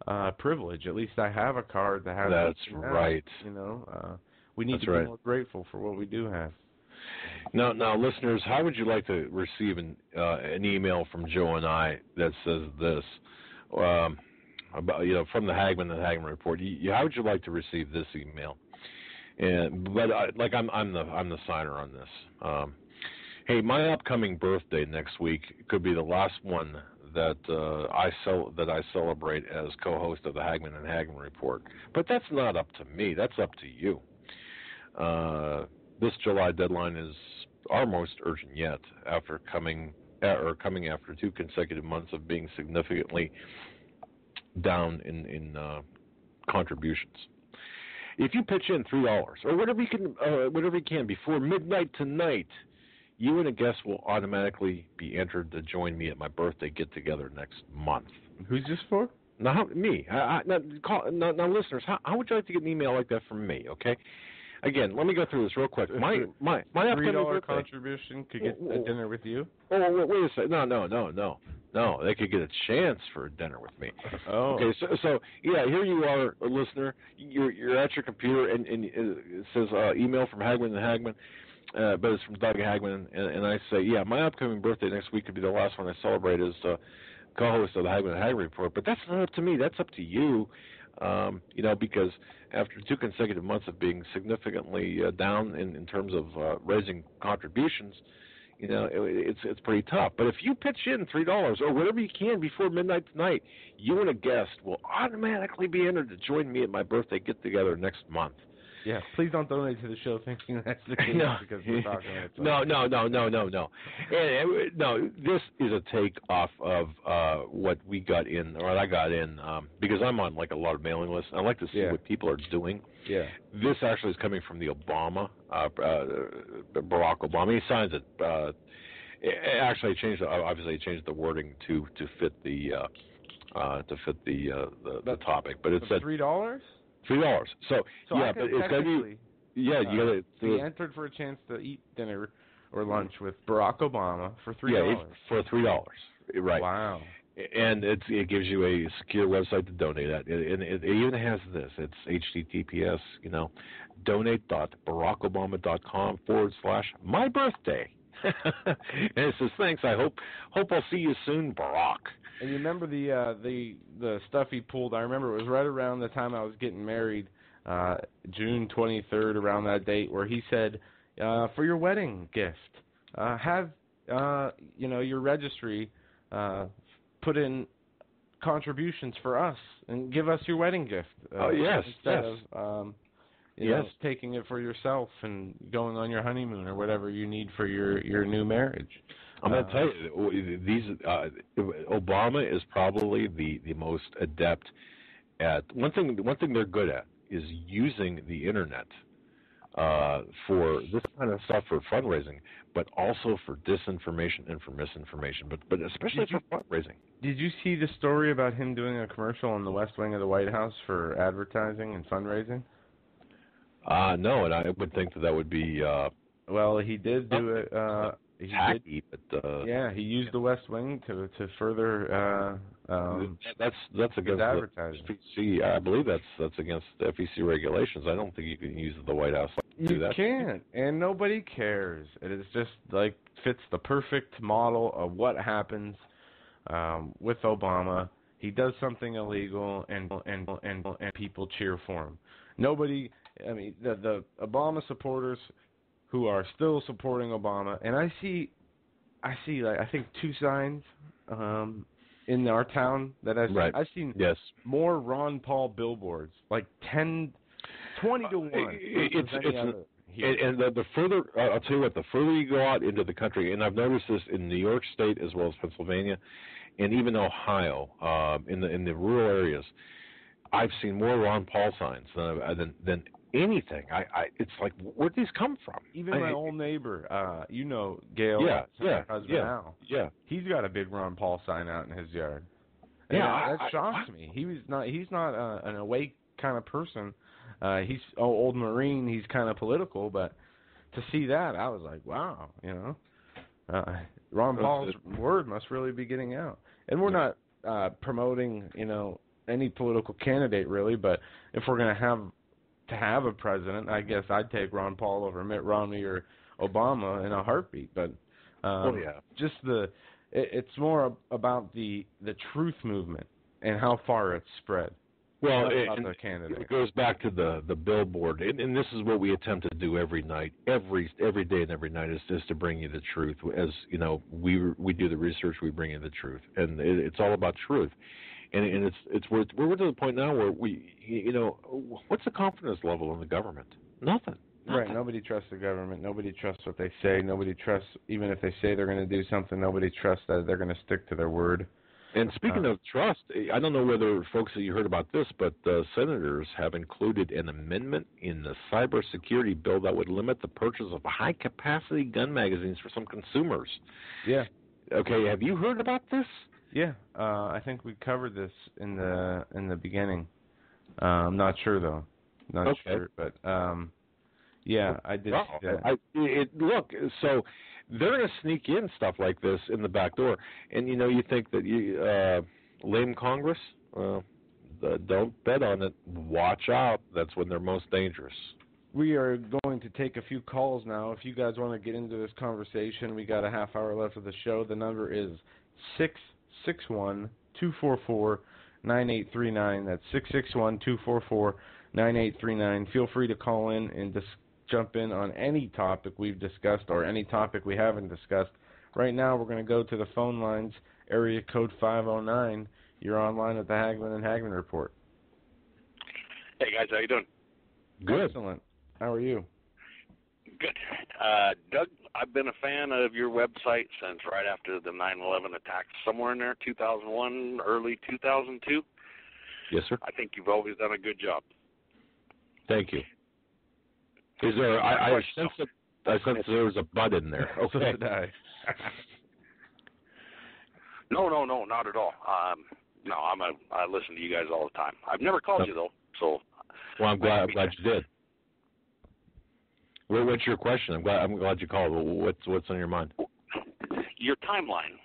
of privilege. At least I have a car that has.
That's right.
We need to be more grateful for what we do have.
Now, listeners, how would you like to receive an email from Joe and I that says this about from the Hagmann and Hagmann report? How would you like to receive this email? I'm the signer on this. Hey, my upcoming birthday next week could be the last one that I celebrate as co-host of the Hagmann and Hagmann report. But that's not up to me. That's up to you. This July deadline is our most urgent yet, after coming after 2 consecutive months of being significantly down in contributions. If you pitch in $3 or whatever you can before midnight tonight, you and a guest will automatically be entered to join me at my birthday get-together next month.
Who's this for?
Me. Now, listeners, how would you like to get an email like that from me? Okay. Again, let me go through this real quick. My
$3 contribution could get a dinner with you.
Oh, wait a second. No. They could get a chance for a dinner with me.
Oh.
Okay. So yeah, here you are, a listener. You're at your computer, and it says email from Hagmann and Hagmann, but it's from Doug Hagmann, and I say, yeah, my upcoming birthday next week could be the last one I celebrate as co-host of the Hagmann and Hagmann report. But that's not up to me. That's up to you. Because after 2 consecutive months of being significantly down in terms of raising contributions, it's pretty tough. But if you pitch in $3 or whatever you can before midnight tonight, you and a guest will automatically be entered to join me at my birthday get-together next month.
Yeah, please don't donate to the show thinking that's the case because we're talking
No.
about
No, this is a take off of what we got in, or what I got in, because I'm on like a lot of mailing lists. I like to see what people are doing.
Yeah.
This actually is coming from the Obama, Barack Obama. He signs it. Actually, I changed the wording to fit the topic, but it said
$3.
$3. So yeah, but it's got to be. Yeah, you got to
be entered for a chance to eat dinner or lunch with Barack Obama for $3.
Yeah, for $3. Right.
Wow.
And it gives you a secure website to donate at, and it even has this. It's HTTPS. donate.barackobama.com/my-birthday. And it says, thanks. I hope I'll see you soon, Barack.
And you remember the stuff he pulled? I remember it was right around the time I was getting married, June 23rd, around that date, where he said, for your wedding gift, have your registry put in contributions for us and give us your wedding gift. Instead of taking it for yourself and going on your honeymoon or whatever you need for your new marriage.
I'm going to tell you, Obama is probably the most adept at one thing they're good at is using the internet for this kind of stuff for fundraising, but also for disinformation and for misinformation, but especially for fundraising.
Did you see the story about him doing a commercial on the West Wing of the White House for advertising and fundraising?
No, and I would think that would be.
Well, he did do it.
Tacky,
he used the West Wing to further.
That's against
advertising.
The FEC. I believe that's against the FEC regulations. I don't think you can use the White House to do that.
You can't, and nobody cares. It is just like fits the perfect model of what happens with Obama. He does something illegal, and people cheer for him. Nobody. I mean, the Obama supporters who are still supporting Obama, and I see like I think 2 signs in our town that I've seen more Ron Paul billboards, like 20 to 1.
And the further, I'll tell you what, the further you go out into the country, and I've noticed this in New York State as well as Pennsylvania, and even Ohio, in the rural areas, I've seen more Ron Paul signs than anything. It's like, where'd these come from?
Even my old neighbor, Gail, husband Al.
Yeah.
He's got a big Ron Paul sign out in his yard. And
yeah,
that shocks me. He's not an awake kind of person. He's old Marine. He's kind of political, but to see that, I was like, wow, Ron Paul's word must really be getting out. And we're not promoting, any political candidate really, but if we're going to have a president, I guess I'd take Ron Paul over Mitt Romney or Obama in a heartbeat. But just it's more about the truth movement and how far it's spread.
Well, it goes back to the billboard, and this is what we attempt to do every night, every day and every night, is just to bring you the truth. As we do the research, we bring you the truth, and it's all about truth. And we're to the point now where what's the confidence level in the government? Nothing.
Right. Nobody trusts the government. Nobody trusts what they say. Nobody trusts, even if they say they're going to do something, nobody trusts that they're going to stick to their word.
And speaking of trust, I don't know whether folks you heard about this, but senators have included an amendment in the cybersecurity bill that would limit the purchase of high-capacity gun magazines for some consumers.
Yeah.
Okay. Have you heard about this?
Yeah. I think we covered this in the beginning. I'm not sure though. Not sure, but yeah, I did see that.
Look, so they're going to sneak in stuff like this in the back door, and you think that lame Congress, don't bet on it. Watch out. That's when they're most dangerous.
We are going to take a few calls now. If you guys want to get into this conversation, we got a half hour left of the show. The number is 661-244-9839. That's 661-244-9839. Feel free to call in and jump in on any topic we've discussed or any topic we haven't discussed. Right now, we're going to go to the phone lines, area code 509. You're online at the Hagmann and Hagmann Report.
Hey, guys. How you doing?
Good.
Excellent. How are you?
Good. Doug, I've been a fan of your website since right after the 9/11 attacks, somewhere in there, 2001, early 2002.
Yes, sir.
I think you've always done a good job.
Thank you. Is there? I sense there was a butt in there. Okay.
So did I.
No, not at all. No, I listen to you guys all the time. I've never called you though, so.
Well, I'm glad you did. What's your question? I'm glad you called. What's on your mind?
Your timeline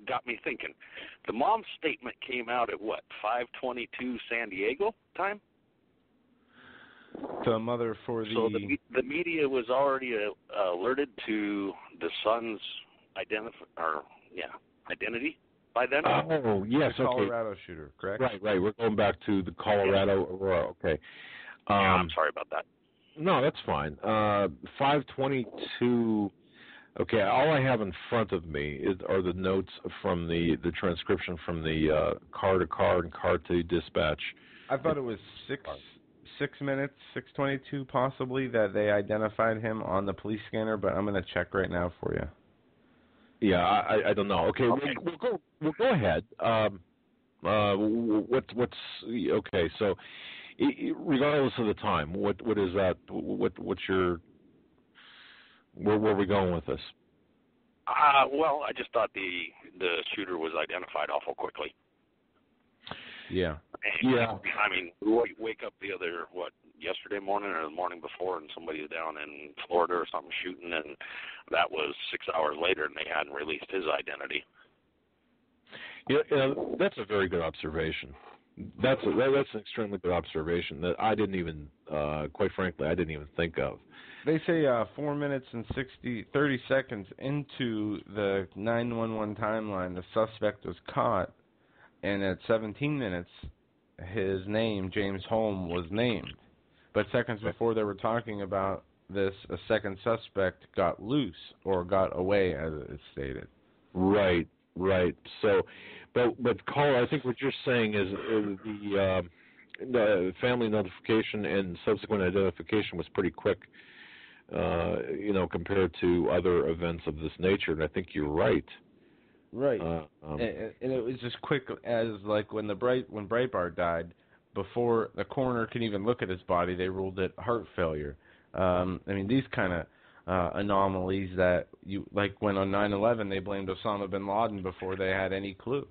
got me thinking. The mom's statement came out at what, 5:22 San Diego time?
The mother for the...
So the media was already alerted to the son's identity by then?
Oh, yes,
the Colorado shooter, correct?
Right. We're going back to the Colorado Aurora. Okay.
Yeah, I'm sorry about that.
No, that's fine. 5:22. Okay, all I have in front of me are the notes from the transcription from the car to car and car to dispatch.
I thought it was 6 minutes, 6:22 possibly, that they identified him on the police scanner, but I'm going to check right now for you.
Yeah, I don't know. Okay. We'll go ahead. What's okay? So, regardless of the time, what is that? What's your? Where are we going with this?
Well, I just thought the shooter was identified awful quickly.
Yeah.
And, yeah. I mean, we wake up yesterday morning or the morning before, and somebody was down in Florida or something shooting, and that was 6 hours later, and they hadn't released his identity.
Yeah, that's a very good observation. That's an extremely good observation that I didn't even, quite frankly, I didn't even think of.
They say 4 minutes and 30 seconds into the 911 timeline, the suspect was caught, and at 17 minutes, his name, James Holm, was named. But seconds before they were talking about this, a second suspect got loose or got away, as it's stated.
Right. So, but caller, I think what you're saying is the family notification and subsequent identification was pretty quick. compared to other events of this nature. And I think you're right.
Right. And it was just quick as like when Breitbart died, before the coroner could even look at his body, they ruled it heart failure. These kind of anomalies that like when on 9/11 they blamed Osama bin Laden before they had any clue.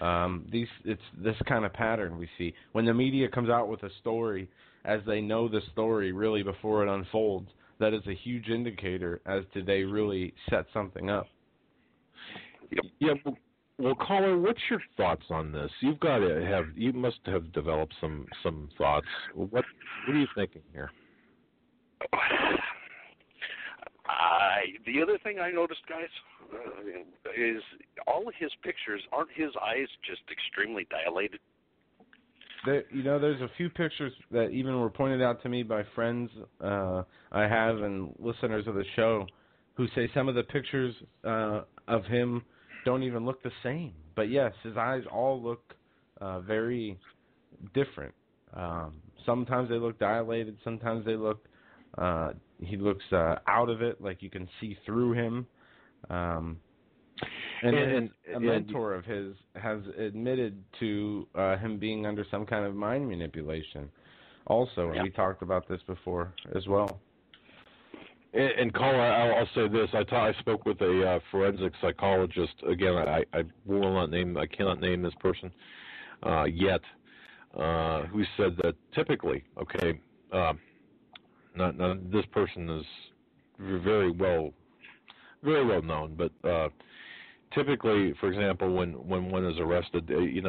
It's this kind of pattern we see when the media comes out with a story as they know the story really before it unfolds. That is a huge indicator as to they really set something up.
Yeah. Well, caller, what's your thoughts on this? You must have developed some thoughts. What are you thinking here?
The other thing I noticed, guys, is all of his pictures, aren't his eyes just extremely dilated?
There's a few pictures that even were pointed out to me by friends I have and listeners of the show who say some of the pictures of him don't even look the same. But yes, his eyes all look very different. Sometimes they look dilated. Sometimes they look he looks out of it, like you can see through him. And a mentor of his has admitted to him being under some kind of mind manipulation also. And we talked about this before as well.
And caller, I'll say this: I spoke with a forensic psychologist. Again, I cannot name this person yet, who said that typically, not this person is very well known, but typically, for example, when one is arrested, they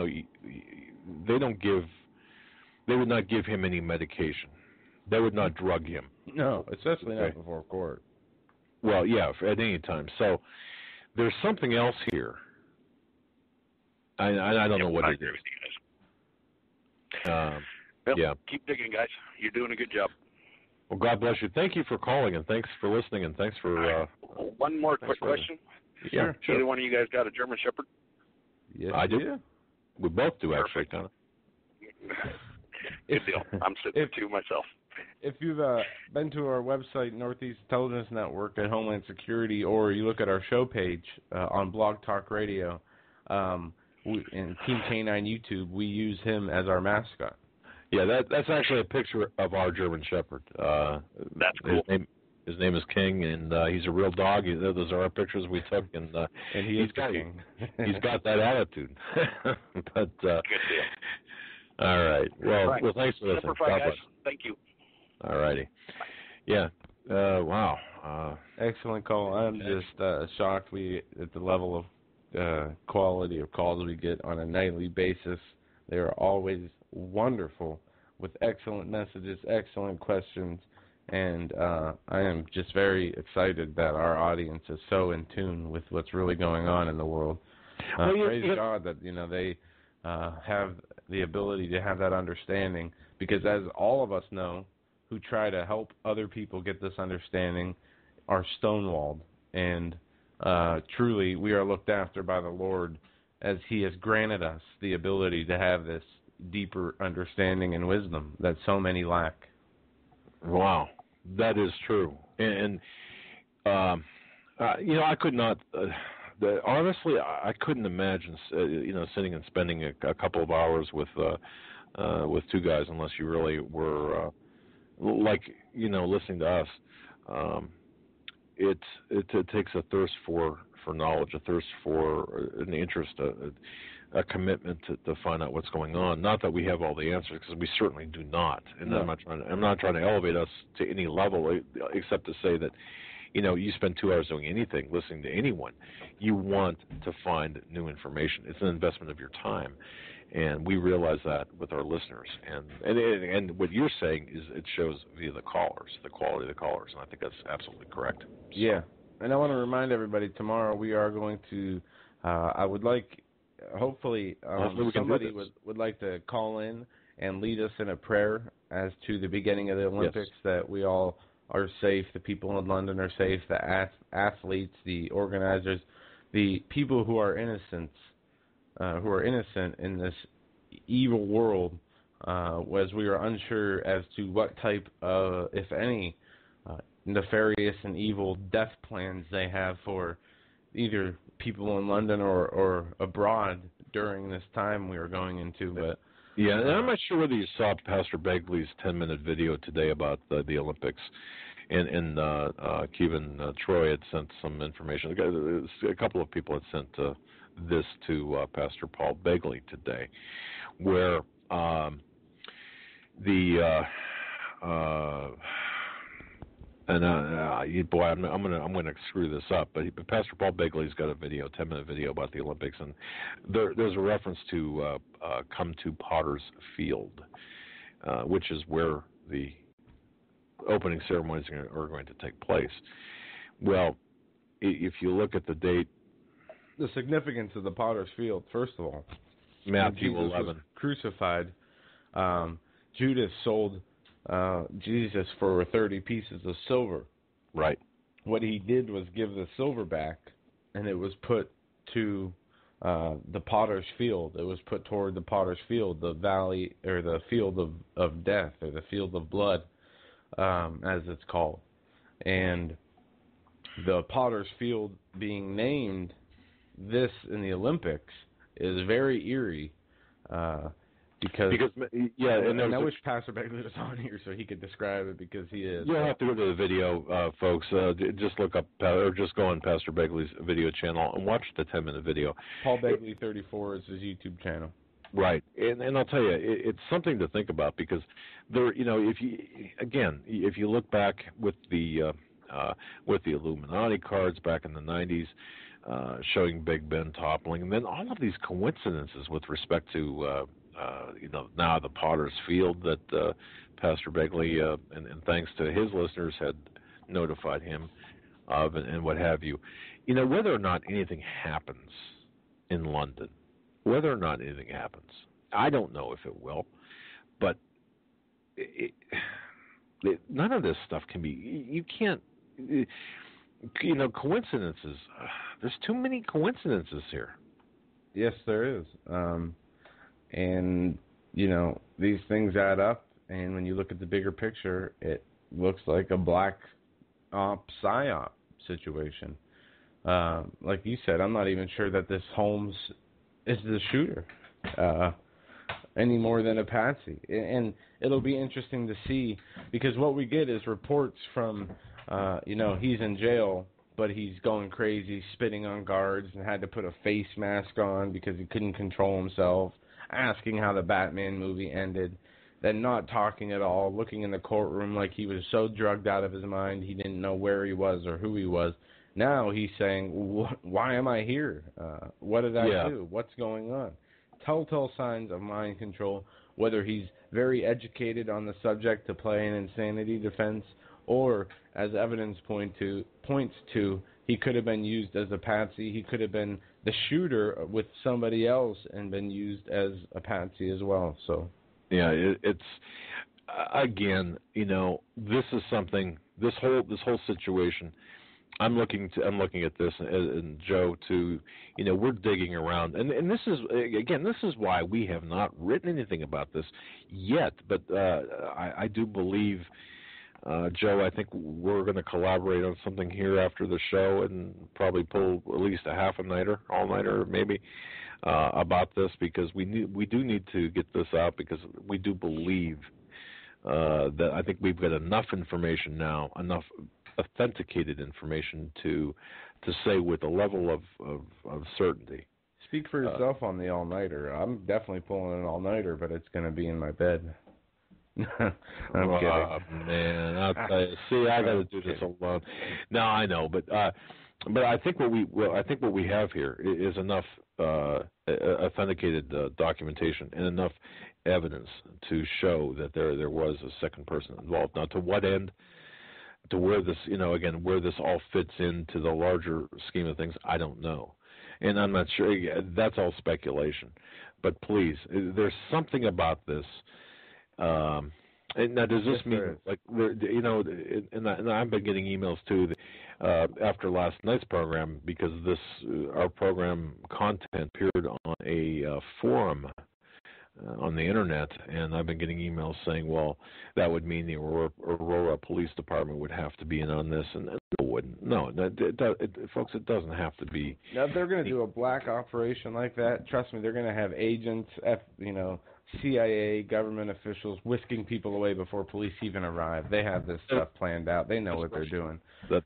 would not give him any medication. They would not drug him.
No, especially not before court.
Well, yeah, at any time. So there's something else here. I don't know what it is.
Keep digging, guys. You're doing a good job.
Well, God bless you. Thank you for calling, and thanks for listening, and thanks for...
One more quick question.
Sure.
Either one of you guys got a German Shepherd?
Yes,
I do.
Yeah.
We both do, actually, kind of.
Good deal. I'm sitting with two myself.
If you've been to our website, Northeast Intelligence Network at Homeland Security, or you look at our show page on Blog Talk Radio, and Team K9 YouTube, we use him as our mascot.
Yeah, that's actually a picture of our German Shepherd.
That's cool.
His name is King, and he's a real dog. Those are our pictures we took, and
he's got King.
He's got that attitude. But
good deal.
All right. Well, thanks for listening.
God bless. Thank you.
All righty. Yeah. Wow.
Excellent call. I'm just shocked at the level of quality of calls we get on a nightly basis. They are always wonderful with excellent messages, excellent questions, and I am just very excited that our audience is so in tune with what's really going on in the world. Praise God that they have the ability to have that understanding, because as all of us know who try to help other people get this understanding are stonewalled, and truly we are looked after by the Lord as He has granted us the ability to have this deeper understanding and wisdom that so many lack.
Wow, that is true. And I could not... honestly, I couldn't imagine, sitting and spending a couple of hours with two guys, unless you really were listening to us. It takes a thirst for knowledge, a thirst for an interest, a commitment to find out what's going on. Not that we have all the answers, because we certainly do not. And no. I'm not trying to elevate us to any level, except to say that, you spend 2 hours doing anything, listening to anyone, you want to find new information. It's an investment of your time, and we realize that with our listeners. And what you're saying is it shows via the callers, the quality of the callers, and I think that's absolutely correct. So.
Yeah, and I want to remind everybody, tomorrow we are going to, hopefully somebody would like to call in and lead us in a prayer as to the beginning of the Olympics, that we all are safe, the people in London are safe, the athletes, the organizers, the people who are innocent in this evil world, as we are unsure as to what type of, if any, nefarious and evil death plans they have for either people in London or abroad during this time we are going into. But
yeah, and I'm not sure whether you saw Pastor Begley's 10-minute video today about the Olympics. And Kevin Troy had sent some information. A couple of people had sent this to Pastor Paul Begley today, where boy, I'm gonna screw this up. But Pastor Paul Begley's got a video, 10-minute video about the Olympics, and there's a reference to come to Potter's Field, which is where the opening ceremonies are going to take place. Well, if you look at the date,
the significance of the Potter's Field, first of all,
Matthew 11,
was crucified. Judas sold Jesus for 30 pieces of silver.
Right.
What he did was give the silver back, and it was put to the Potter's Field. It was put toward the Potter's Field, the valley or the field of death, or the field of blood, as it's called. And the Potter's Field being named this in the Olympics is very eerie, because and I wish Pastor Begley was on here so he could describe it, because he is.
You'll have to go to the video, folks. Just look up or just go on Pastor Begley's video channel and watch the 10-minute video.
Paul Begley 34 is his YouTube channel.
Right, and I'll tell you, it's something to think about, because there, if you look back with the Illuminati cards back in the 90s, showing Big Ben toppling, and then all of these coincidences with respect to now the Potter's Field that Pastor Begley, and thanks to his listeners, had notified him of, and what have you. Whether or not anything happens in London, whether or not anything happens, I don't know if it will, but none of this stuff can be. You can't. Coincidences. There's too many coincidences here.
Yes, there is. And these things add up. And when you look at the bigger picture, it looks like a black op psyop situation. Like you said, I'm not even sure that this Holmes is the shooter any more than a patsy. And it'll be interesting to see, because what we get is reports from, he's in jail, but he's going crazy, spitting on guards, and had to put a face mask on because he couldn't control himself, asking how the Batman movie ended, then not talking at all, looking in the courtroom like he was so drugged out of his mind he didn't know where he was or who he was. Now he's saying, why am I here? What did I do? What's going on? Telltale signs of mind control, whether he's very educated on the subject to play an insanity defense, or, as evidence points to, he could have been used as a patsy. He could have been the shooter with somebody else and been used as a patsy as well. So,
yeah, it's again, this is something. This whole situation. I'm looking at this, and Joe too. We're digging around, and this is why we have not written anything about this yet. But I do believe, Joe, I think we're going to collaborate on something here after the show, and probably pull at least a half a nighter, all nighter maybe, about this, because we do need to get this out, because we do believe that I think we've got enough information now, enough authenticated information to say with a level of certainty.
Speak for yourself on the all-nighter. I'm definitely pulling an all-nighter, but it's going to be in my bed. I'm kidding.
Man, I'll tell you. See, I got to do this alone. No, I know, but I think what we have here is enough authenticated documentation and enough evidence to show that there was a second person involved. Now, to what end? To where this, where this all fits into the larger scheme of things, I don't know. And I'm not sure. That's all speculation. But please, there's something about this. And now, does this mean, like, and I've been getting emails too after last night's program, because our program content appeared on a forum on the internet, and I've been getting emails saying, well, that would mean the Aurora Police Department would have to be in on this, and it wouldn't. No, folks, it doesn't have to be.
Now, if they're going to do a black operation like that, trust me, they're going to have agents, CIA, government officials whisking people away before police even arrive. They have this stuff planned out. They know what they're doing.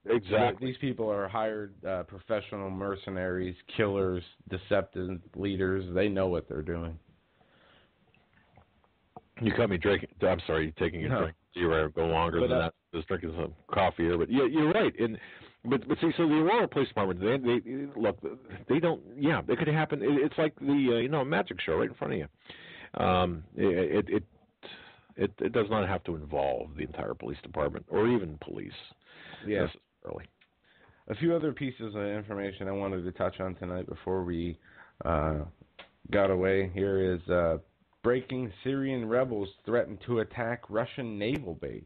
Exactly.
These people are hired professional mercenaries, killers, deceptive leaders. They know what they're doing.
You caught me drinking. I'm sorry, you're taking your drink. You're go longer than that. Just drinking some coffee here, but yeah, you're right. But see, so the Aurora Police Department, they look, they don't. Yeah, it could happen. It's like the magic show right in front of you. It does not have to involve the entire police department or even police necessarily.
A few other pieces of information I wanted to touch on tonight before we got away. Here is breaking: Syrian rebels threaten to attack Russian naval base.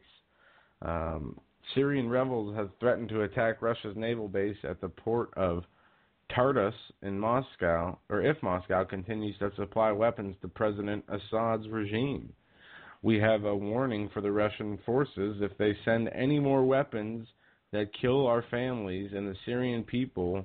Syrian rebels have threatened to attack Russia's naval base at the port of Tartus in Moscow, or if Moscow continues to supply weapons to President Assad's regime. We have a warning for the Russian forces: if they send any more weapons that kill our families and the Syrian people,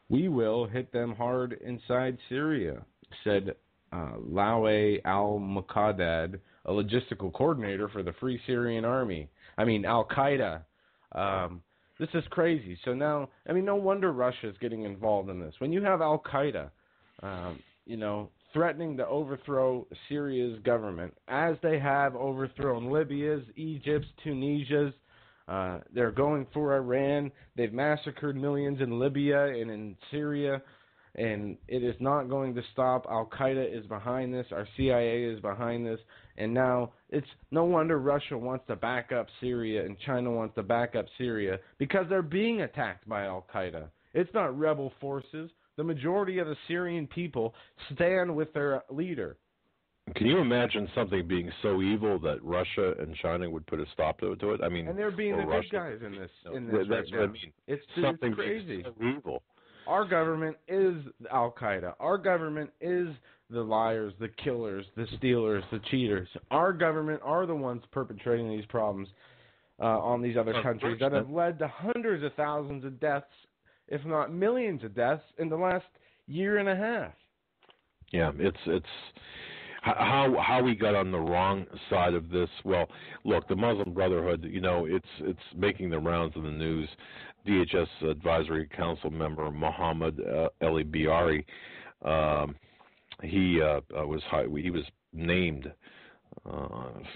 we will hit them hard inside Syria, said Lawe al-Muqaddad, a logistical coordinator for the Free Syrian Army. Al-Qaeda. This is crazy. So now, no wonder Russia is getting involved in this. When you have Al-Qaeda, threatening to overthrow Syria's government, as they have overthrown Libya's, Egypt's, Tunisia's, they're going for Iran. They've massacred millions in Libya and in Syria, and it is not going to stop. Al-Qaeda is behind this. Our CIA is behind this. And now it's no wonder Russia wants to back up Syria and China wants to back up Syria, because they're being attacked by Al-Qaeda. It's not rebel forces. The majority of the Syrian people stand with their leader.
Can you imagine something being so evil that Russia and China would put a stop to it?
And they're being the good guys in this.
That's what I mean.
It's
something
crazy.
Being so evil.
Our government is Al-Qaeda. Our government is the liars, the killers, the stealers, the cheaters. Our government are the ones perpetrating these problems on these other countries that have led to hundreds of thousands of deaths, if not millions of deaths, in the last year and a half.
Yeah, it's how we got on the wrong side of this. Well, look, the Muslim Brotherhood, it's making the rounds in the news. DHS Advisory Council member Mohammed Ali Biari, he was named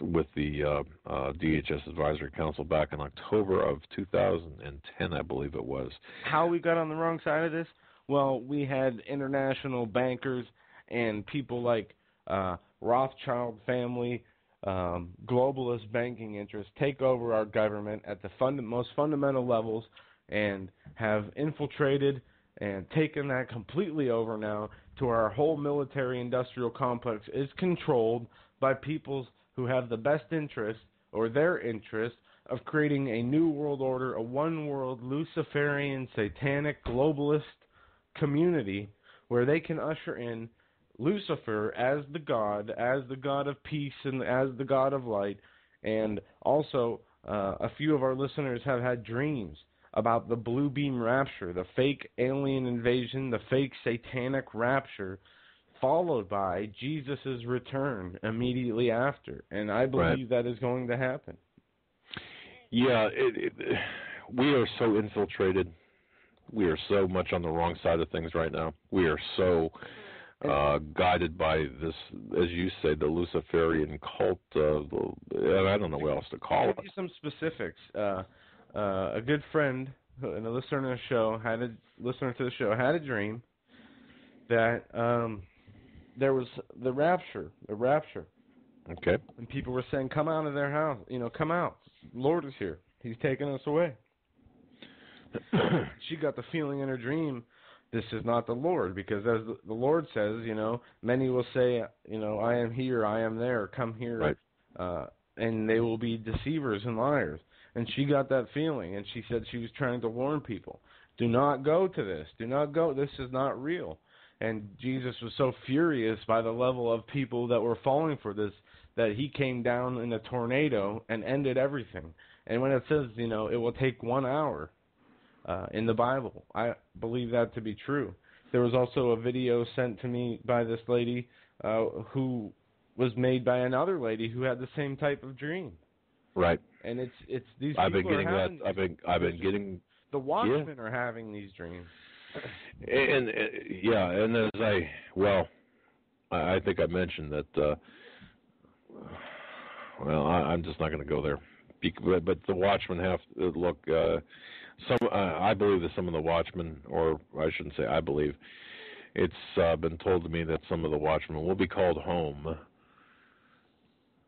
with the DHS Advisory Council back in October of 2010, I believe it was.
How we got on the wrong side of this? Well, we had international bankers and people like Rothschild family, globalist banking interests take over our government at the most fundamental levels and have infiltrated and taken that completely over now to our whole military-industrial complex is controlled by peoples who have the best interest, or their interest, of creating a new world order, a one-world, Luciferian, satanic, globalist community where they can usher in Lucifer as the god of peace and as the god of light. And also, a few of our listeners have had dreams about the blue beam rapture, the fake alien invasion, the fake satanic rapture, followed by Jesus' return immediately after. And I believe that is going to happen.
Yeah, we are so infiltrated. We are so much on the wrong side of things right now. We are so guided by this, as you say, the Luciferian cult. And I don't know what else to call it.
I'll give you some specifics. A good friend and a listener to the show had a dream that there was the rapture.
Okay.
And people were saying, "Come out of their house. Come out. Lord is here. He's taking us away." She got the feeling in her dream, this is not the Lord, because as the Lord says, many will say, I am here, I am there, come here, and they will be deceivers and liars. And she got that feeling, and she said she was trying to warn people, do not go to this, do not go, this is not real. And Jesus was so furious by the level of people that were falling for this that he came down in a tornado and ended everything. And when it says, it will take 1 hour in the Bible, I believe that to be true. There was also a video sent to me by this lady who was made by another lady who had the same type of dream.
Right.
And it's these
I've
people
been getting
are having,
that. I've been getting.
The watchmen are having these dreams.
And and as I think I mentioned that. I'm just not going to go there. But the watchmen have look. I believe that some of the watchmen, or I shouldn't say I believe, it's been told to me that some of the watchmen will be called home.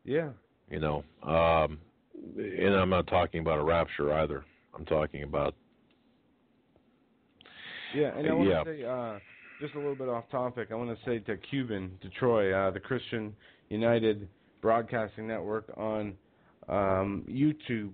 Yeah.
And I'm not talking about a rapture either. I'm talking about.
Yeah, and I want to say, just a little bit off topic, I want to say to Cuban, to Troy, the Christian United Broadcasting Network on YouTube.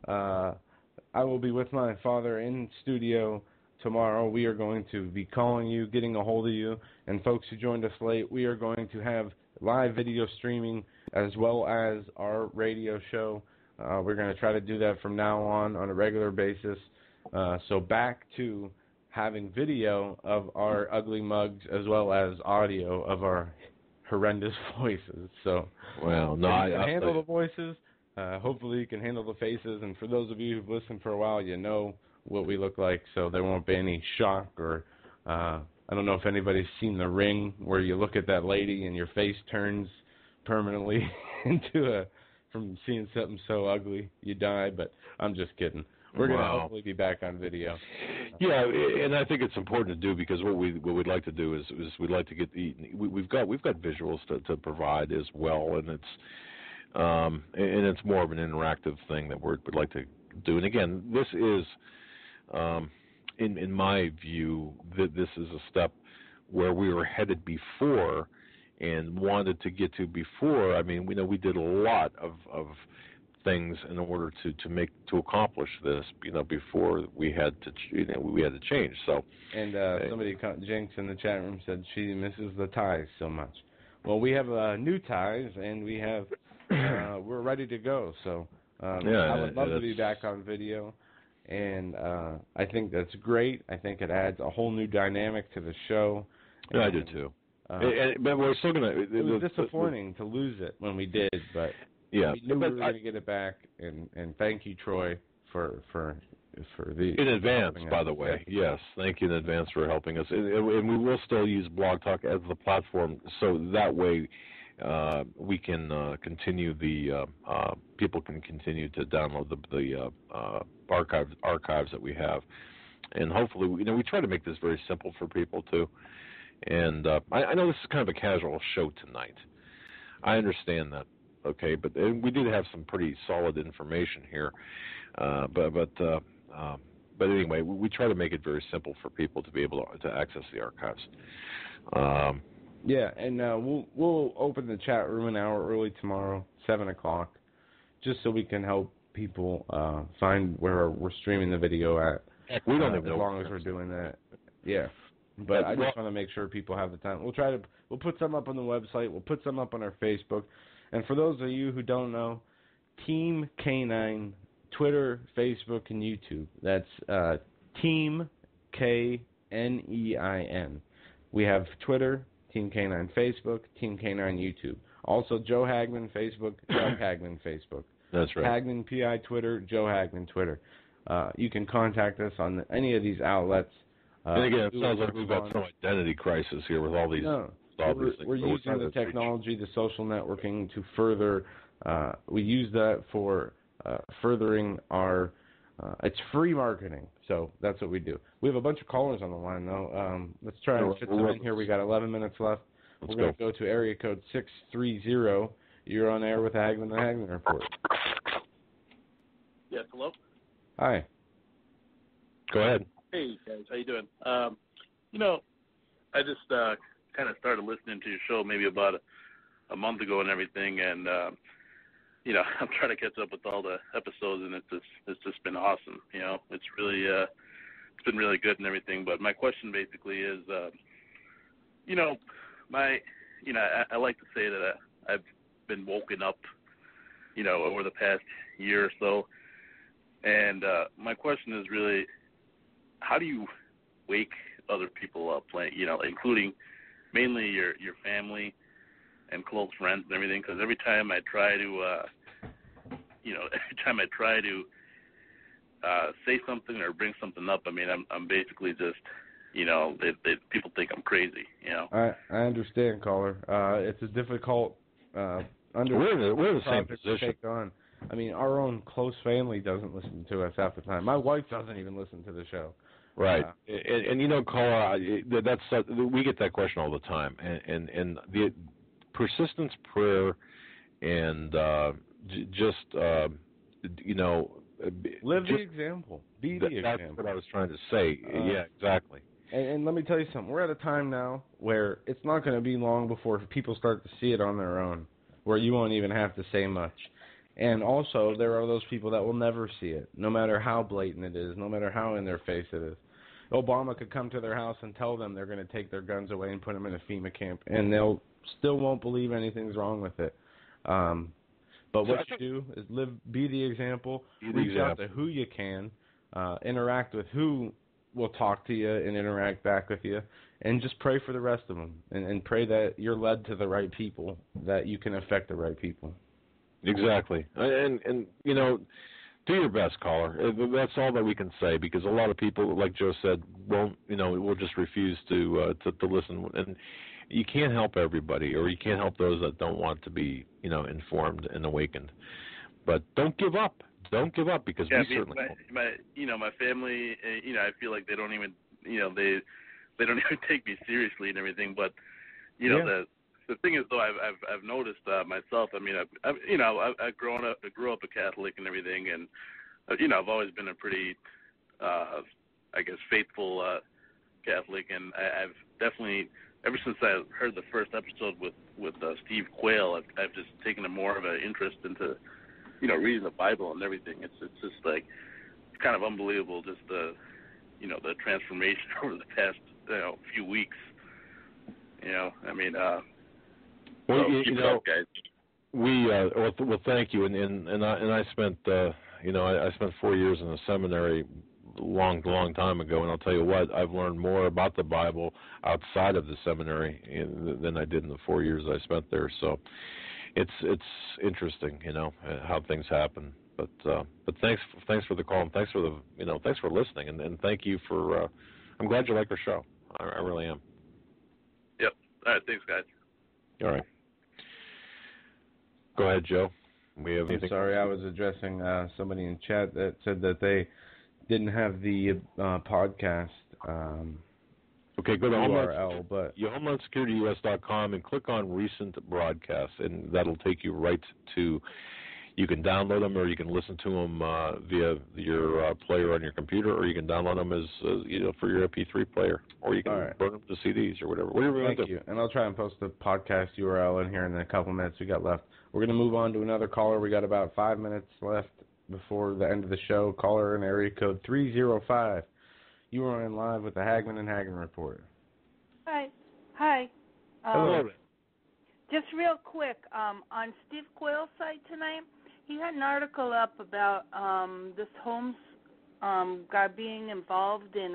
I will be with my father in studio tomorrow. We are going to be calling you, getting a hold of you, and folks who joined us late, we are going to have live video streaming as well as our radio show. We're going to try to do that from now on a regular basis. So back to having video of our ugly mugs as well as audio of our horrendous voices. So I can handle the voices. Hopefully you can handle the faces. And for those of you who've listened for a while, you know what we look like, so there won't be any shock or I don't know if anybody's seen The Ring, where you look at that lady and your face turns permanently from seeing something so ugly you die. But I'm just kidding. We're going to hopefully be back on video.
Yeah, and I think it's important to do, because what we'd like to do is we'd like to get we've got visuals to provide as well, and it's more of an interactive thing that we'd like to do. And again, this is in my view that this is a step where we were headed before and wanted to get to before. I mean, we did a lot of things in order to accomplish this, before we had to change. So, and
somebody, Jinx in the chat room, said she misses the ties so much. Well, we have new ties, and we have we're ready to go. So I would love to be back on video, and I think that's great. I think it adds a whole new dynamic to the show.
Yeah, I do too. But we're still gonna.
It was disappointing to lose it when we did, but.
Yeah,
we knew we were going to get it back, and thank you, Troy, for the
in advance. By the way, yes, thank you in advance for helping us, and we will still use Blog Talk as the platform, so that way we can continue people can continue to download the archives that we have, and hopefully we try to make this very simple for people too. And I know this is kind of a casual show tonight. I understand that. Okay, but we did have some pretty solid information here, but anyway, we try to make it very simple for people to be able to access the archives.
Yeah, and we'll open the chat room an hour early tomorrow, 7:00, just so we can help people find where we're streaming the video at.
We don't
as long as we're doing that. Yeah. But I just want to make sure people have the time. We'll put some up on the website. We'll put some up on our Facebook. And for those of you who don't know, Team K9, Twitter, Facebook, and YouTube. That's Team K-N-E-I-N. We have Twitter, Team K9 Facebook, Team K9 YouTube. Also, Joe Hagmann Facebook, Doug Hagmann Facebook.
That's right.
Hagmann PI Twitter, Joe Hagmann Twitter. You can contact us on any of these outlets.
And again, it sounds like we've got some identity crisis here with all these.
No. We're using the technology, the social networking to further. We use that for furthering our. It's free marketing, so that's what we do. We have a bunch of callers on the line, though. Let's try and fit them in here. We got 11 minutes left. We're going to go to area code 630. You're on air with the Hagmann Report.
Yes, hello.
Hi.
Go ahead.
Hey guys, how you doing? I just kind of started listening to your show maybe about a month ago and everything, and I'm trying to catch up with all the episodes, and it's just been awesome. It's really it's been really good and everything. But my question basically is, I like to say that I've been woken up, over the past year or so. And my question is really, how do you wake other people up, including mainly your family and close friends and everything? Because every time I try to, say something or bring something up, I'm basically just, people think I'm crazy.
I understand, caller. It's a difficult
we're in the same position.
To take on. Our own close family doesn't listen to us half the time. My wife doesn't even listen to the show.
Right, and caller, we get that question all the time, and the persistence, prayer, and
live the example. Be the example.
That's what I was trying to say. Yeah, exactly.
And let me tell you something. We're at a time now where it's not going to be long before people start to see it on their own, where you won't even have to say much. And also, there are those people that will never see it, no matter how blatant it is, no matter how in their face it is. Obama could come to their house and tell them they're going to take their guns away and put them in a FEMA camp, and they'll still won't believe anything's wrong with it. But what you do is be the example, reach out to who you can, interact with who will talk to you and interact back with you, and just pray for the rest of them, and pray that you're led to the right people, that you can affect the right people.
Exactly. And do your best, caller. That's all that we can say, because a lot of people, like Joe said, will just refuse to listen. And you can't help everybody, or you can't help those that don't want to be, informed and awakened. But don't give up. Don't give up, because we certainly
my family, I feel like they don't even, they don't even take me seriously and everything. But the thing is, though, I've noticed myself. I grew up a Catholic and everything, and I've always been a pretty, faithful Catholic, and I've definitely, ever since I heard the first episode with Steve Quayle, I've just taken more of an interest into, reading the Bible and everything. It's just like, it's kind of unbelievable, just the transformation over the past few weeks.
Well,
keep it up, guys.
Well, thank you. And I spent I spent 4 years in a seminary long time ago, and I'll tell you what, I've learned more about the Bible outside of the seminary than I did in the 4 years I spent there. So it's interesting, how things happen. But thanks for the call, and thanks for listening, and thank you for. I'm glad you like our show. I really am.
Yep. All right. Thanks, guys.
All right. Go ahead, Joe. We have anything?
I'm sorry, I was addressing somebody in chat that said that they didn't have the podcast
okay, go to
URL, but
homelandsecurityus.com and click on recent broadcasts, and that'll take you right to. You can download them, or you can listen to them via your player on your computer, or you can download them as for your MP3 player, or you can burn them to CDs or whatever. Whatever you want to do.
Thank you. And I'll try and post the podcast URL in here in a couple minutes we got left. We're going to move on to another caller. We got about 5 minutes left before the end of the show. Caller in area code 305. You are in live with the Hagmann and Hagmann Report.
Hi.
Hello.
Just real quick, on Steve Quayle's site tonight, he had an article up about this Holmes guy being involved in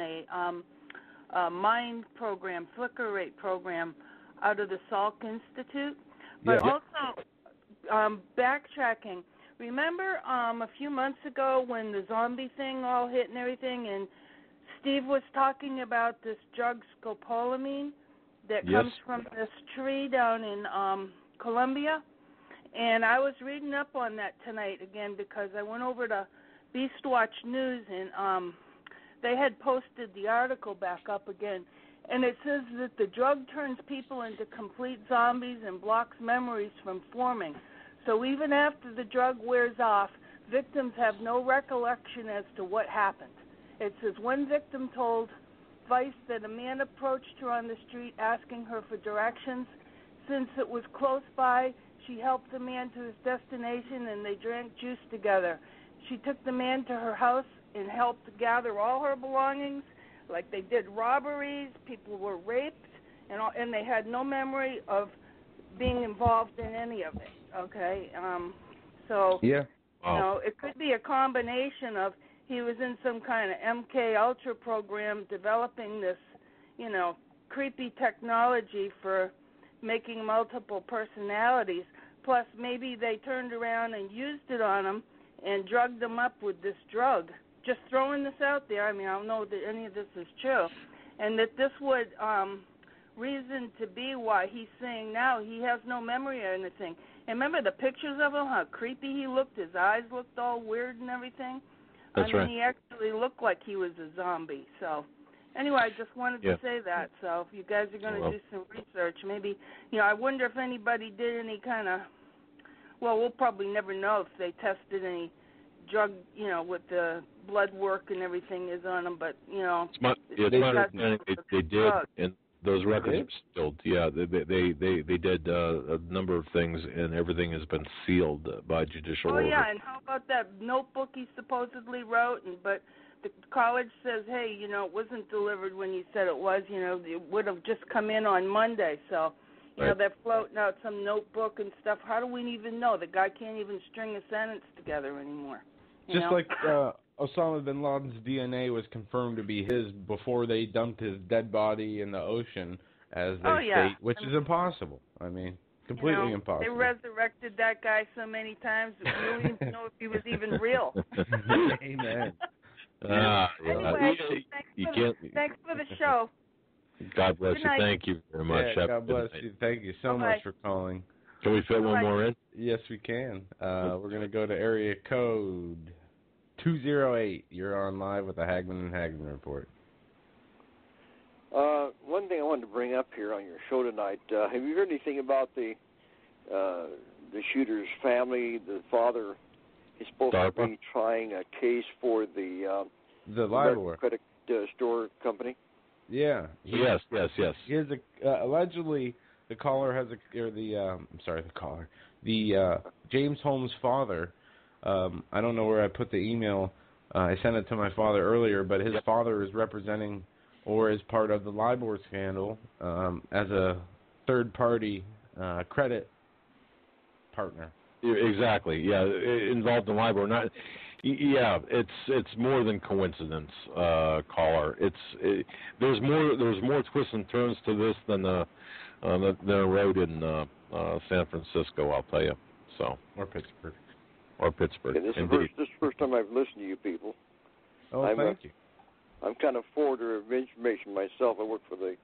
a mind program, flicker rate program out of the Salk Institute. But also, backtracking, remember a few months ago when the zombie thing all hit and everything, and Steve was talking about this drug scopolamine that comes from this tree down in Colombia? And I was reading up on that tonight again because I went over to Beastwatch News, and they had posted the article back up again. And it says that the drug turns people into complete zombies and blocks memories from forming. So even after the drug wears off, victims have no recollection as to what happened. It says one victim told Vice that a man approached her on the street asking her for directions. Since it was close by, she helped the man to his destination, and they drank juice together. She took the man to her house and helped gather all her belongings, like they did robberies, people were raped, and they had no memory of being involved in any of it. Okay, so
yeah,
you know, it could be a combination of he was in some kind of MK Ultra program developing this, you know, creepy technology for making multiple personalities. Plus, maybe they turned around and used it on him and drugged him up with this drug. Just throwing this out there. I mean, I don't know that any of this is true, and that this would reason to be why he's saying now he has no memory or anything. And remember the pictures of him, how creepy he looked. His eyes looked all weird and everything.
That's
right. He actually looked like he was a zombie. So, anyway, I just wanted to say that. So, if you guys are going to do some research, maybe, you know, I wonder if anybody did any kind of, well, we'll probably never know if they tested any drug, you know, with the blood work and everything is on them, but, you know.
They did, and those records are sealed. Yeah, they did a number of things, and everything has been sealed by judicial order.
Oh, yeah, and how about that notebook he supposedly wrote, but the college says, hey, you know, it wasn't delivered when you said it was, you know, it would have just come in on Monday, so, you know, they're floating out some notebook and stuff. How do we even know? The guy can't even string a sentence together anymore.
Just like Osama bin Laden's DNA was confirmed to be his before they dumped his dead body in the ocean, as they state, which is impossible. I mean, completely impossible.
They resurrected that guy so many times that we don't even know if he was even real.
Amen.
Anyway, thanks for the show.
God bless you. Thank you very much.
Yeah, God bless you. Thank you so much for calling.
Can we fit one more in?
Yes, we can. We're going to go to area code 208. You're on live with the Hagmann and Hagmann Report.
One thing I wanted to bring up here on your show tonight, have you heard anything about the shooter's family? The father is supposed to be trying a case for the
LIBOR
credit store company.
Yeah.
Yes.
Here's allegedly the caller has the James Holmes' father. I don't know where I put the email. I sent it to my father earlier, but his father is representing or is part of the LIBOR scandal as a third-party credit partner.
Exactly. Yeah, involved in LIBOR. It's more than coincidence, caller. There's more twists and turns to this than a road in San Francisco, I'll tell you. So.
Or Pittsburgh.
And this is the first time I've listened to you people.
Oh, thank you.
I'm kind of forwarder of information myself. I work for the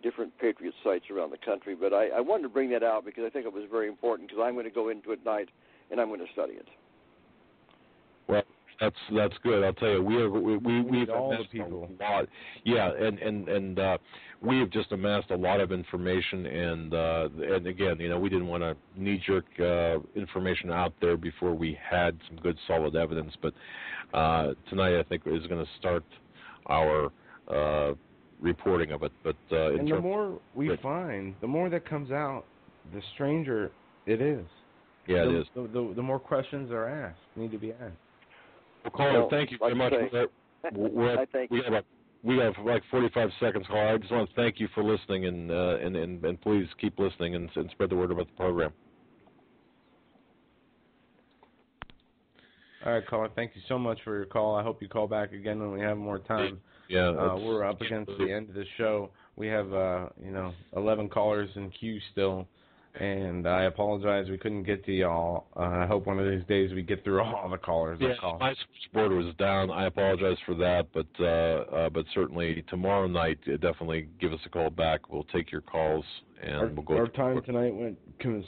different Patriot sites around the country, but I wanted to bring that out because I think it was very important because I'm going to go into it tonight and I'm going to study it.
Well, that's good. I'll tell you, we've
all
amassed
the people.
a lot. Yeah, and we have just amassed a lot of information, and again, you know, we didn't want to knee-jerk information out there before we had some good, solid evidence. But tonight, I think, is going to start our reporting of it. But
and the more we find, the more that comes out, the stranger it is.
Yeah, it is.
The more questions are asked, need to be asked.
Well, caller, thank you very much. We have like 45 seconds, caller. I just want to thank you for listening, and please keep listening and spread the word about the program.
All right, caller. Thank you so much for your call. I hope you call back again when we have more time.
Yeah,
we're up against the end of the show. We have 11 callers in queue still. And I apologize we couldn't get to y'all. I hope one of these days we get through all the callers.
Yeah, my switchboard was down. I apologize for that, but certainly tomorrow night, definitely give us a call back. We'll take your calls, and we'll go.
Our time tonight went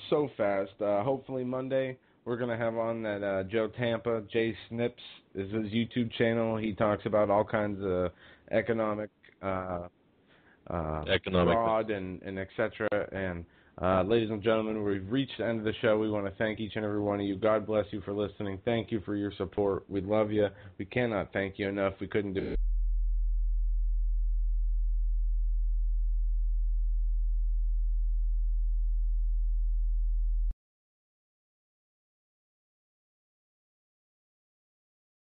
so fast. Hopefully Monday we're going to have on that Joe Tampa. Jay Snips is his YouTube channel. He talks about all kinds of economic fraud and et cetera. And ladies and gentlemen, we've reached the end of the show. We want to thank each and every one of you. God bless you for listening. Thank you for your support. We love you. We cannot thank you enough. We couldn't do it.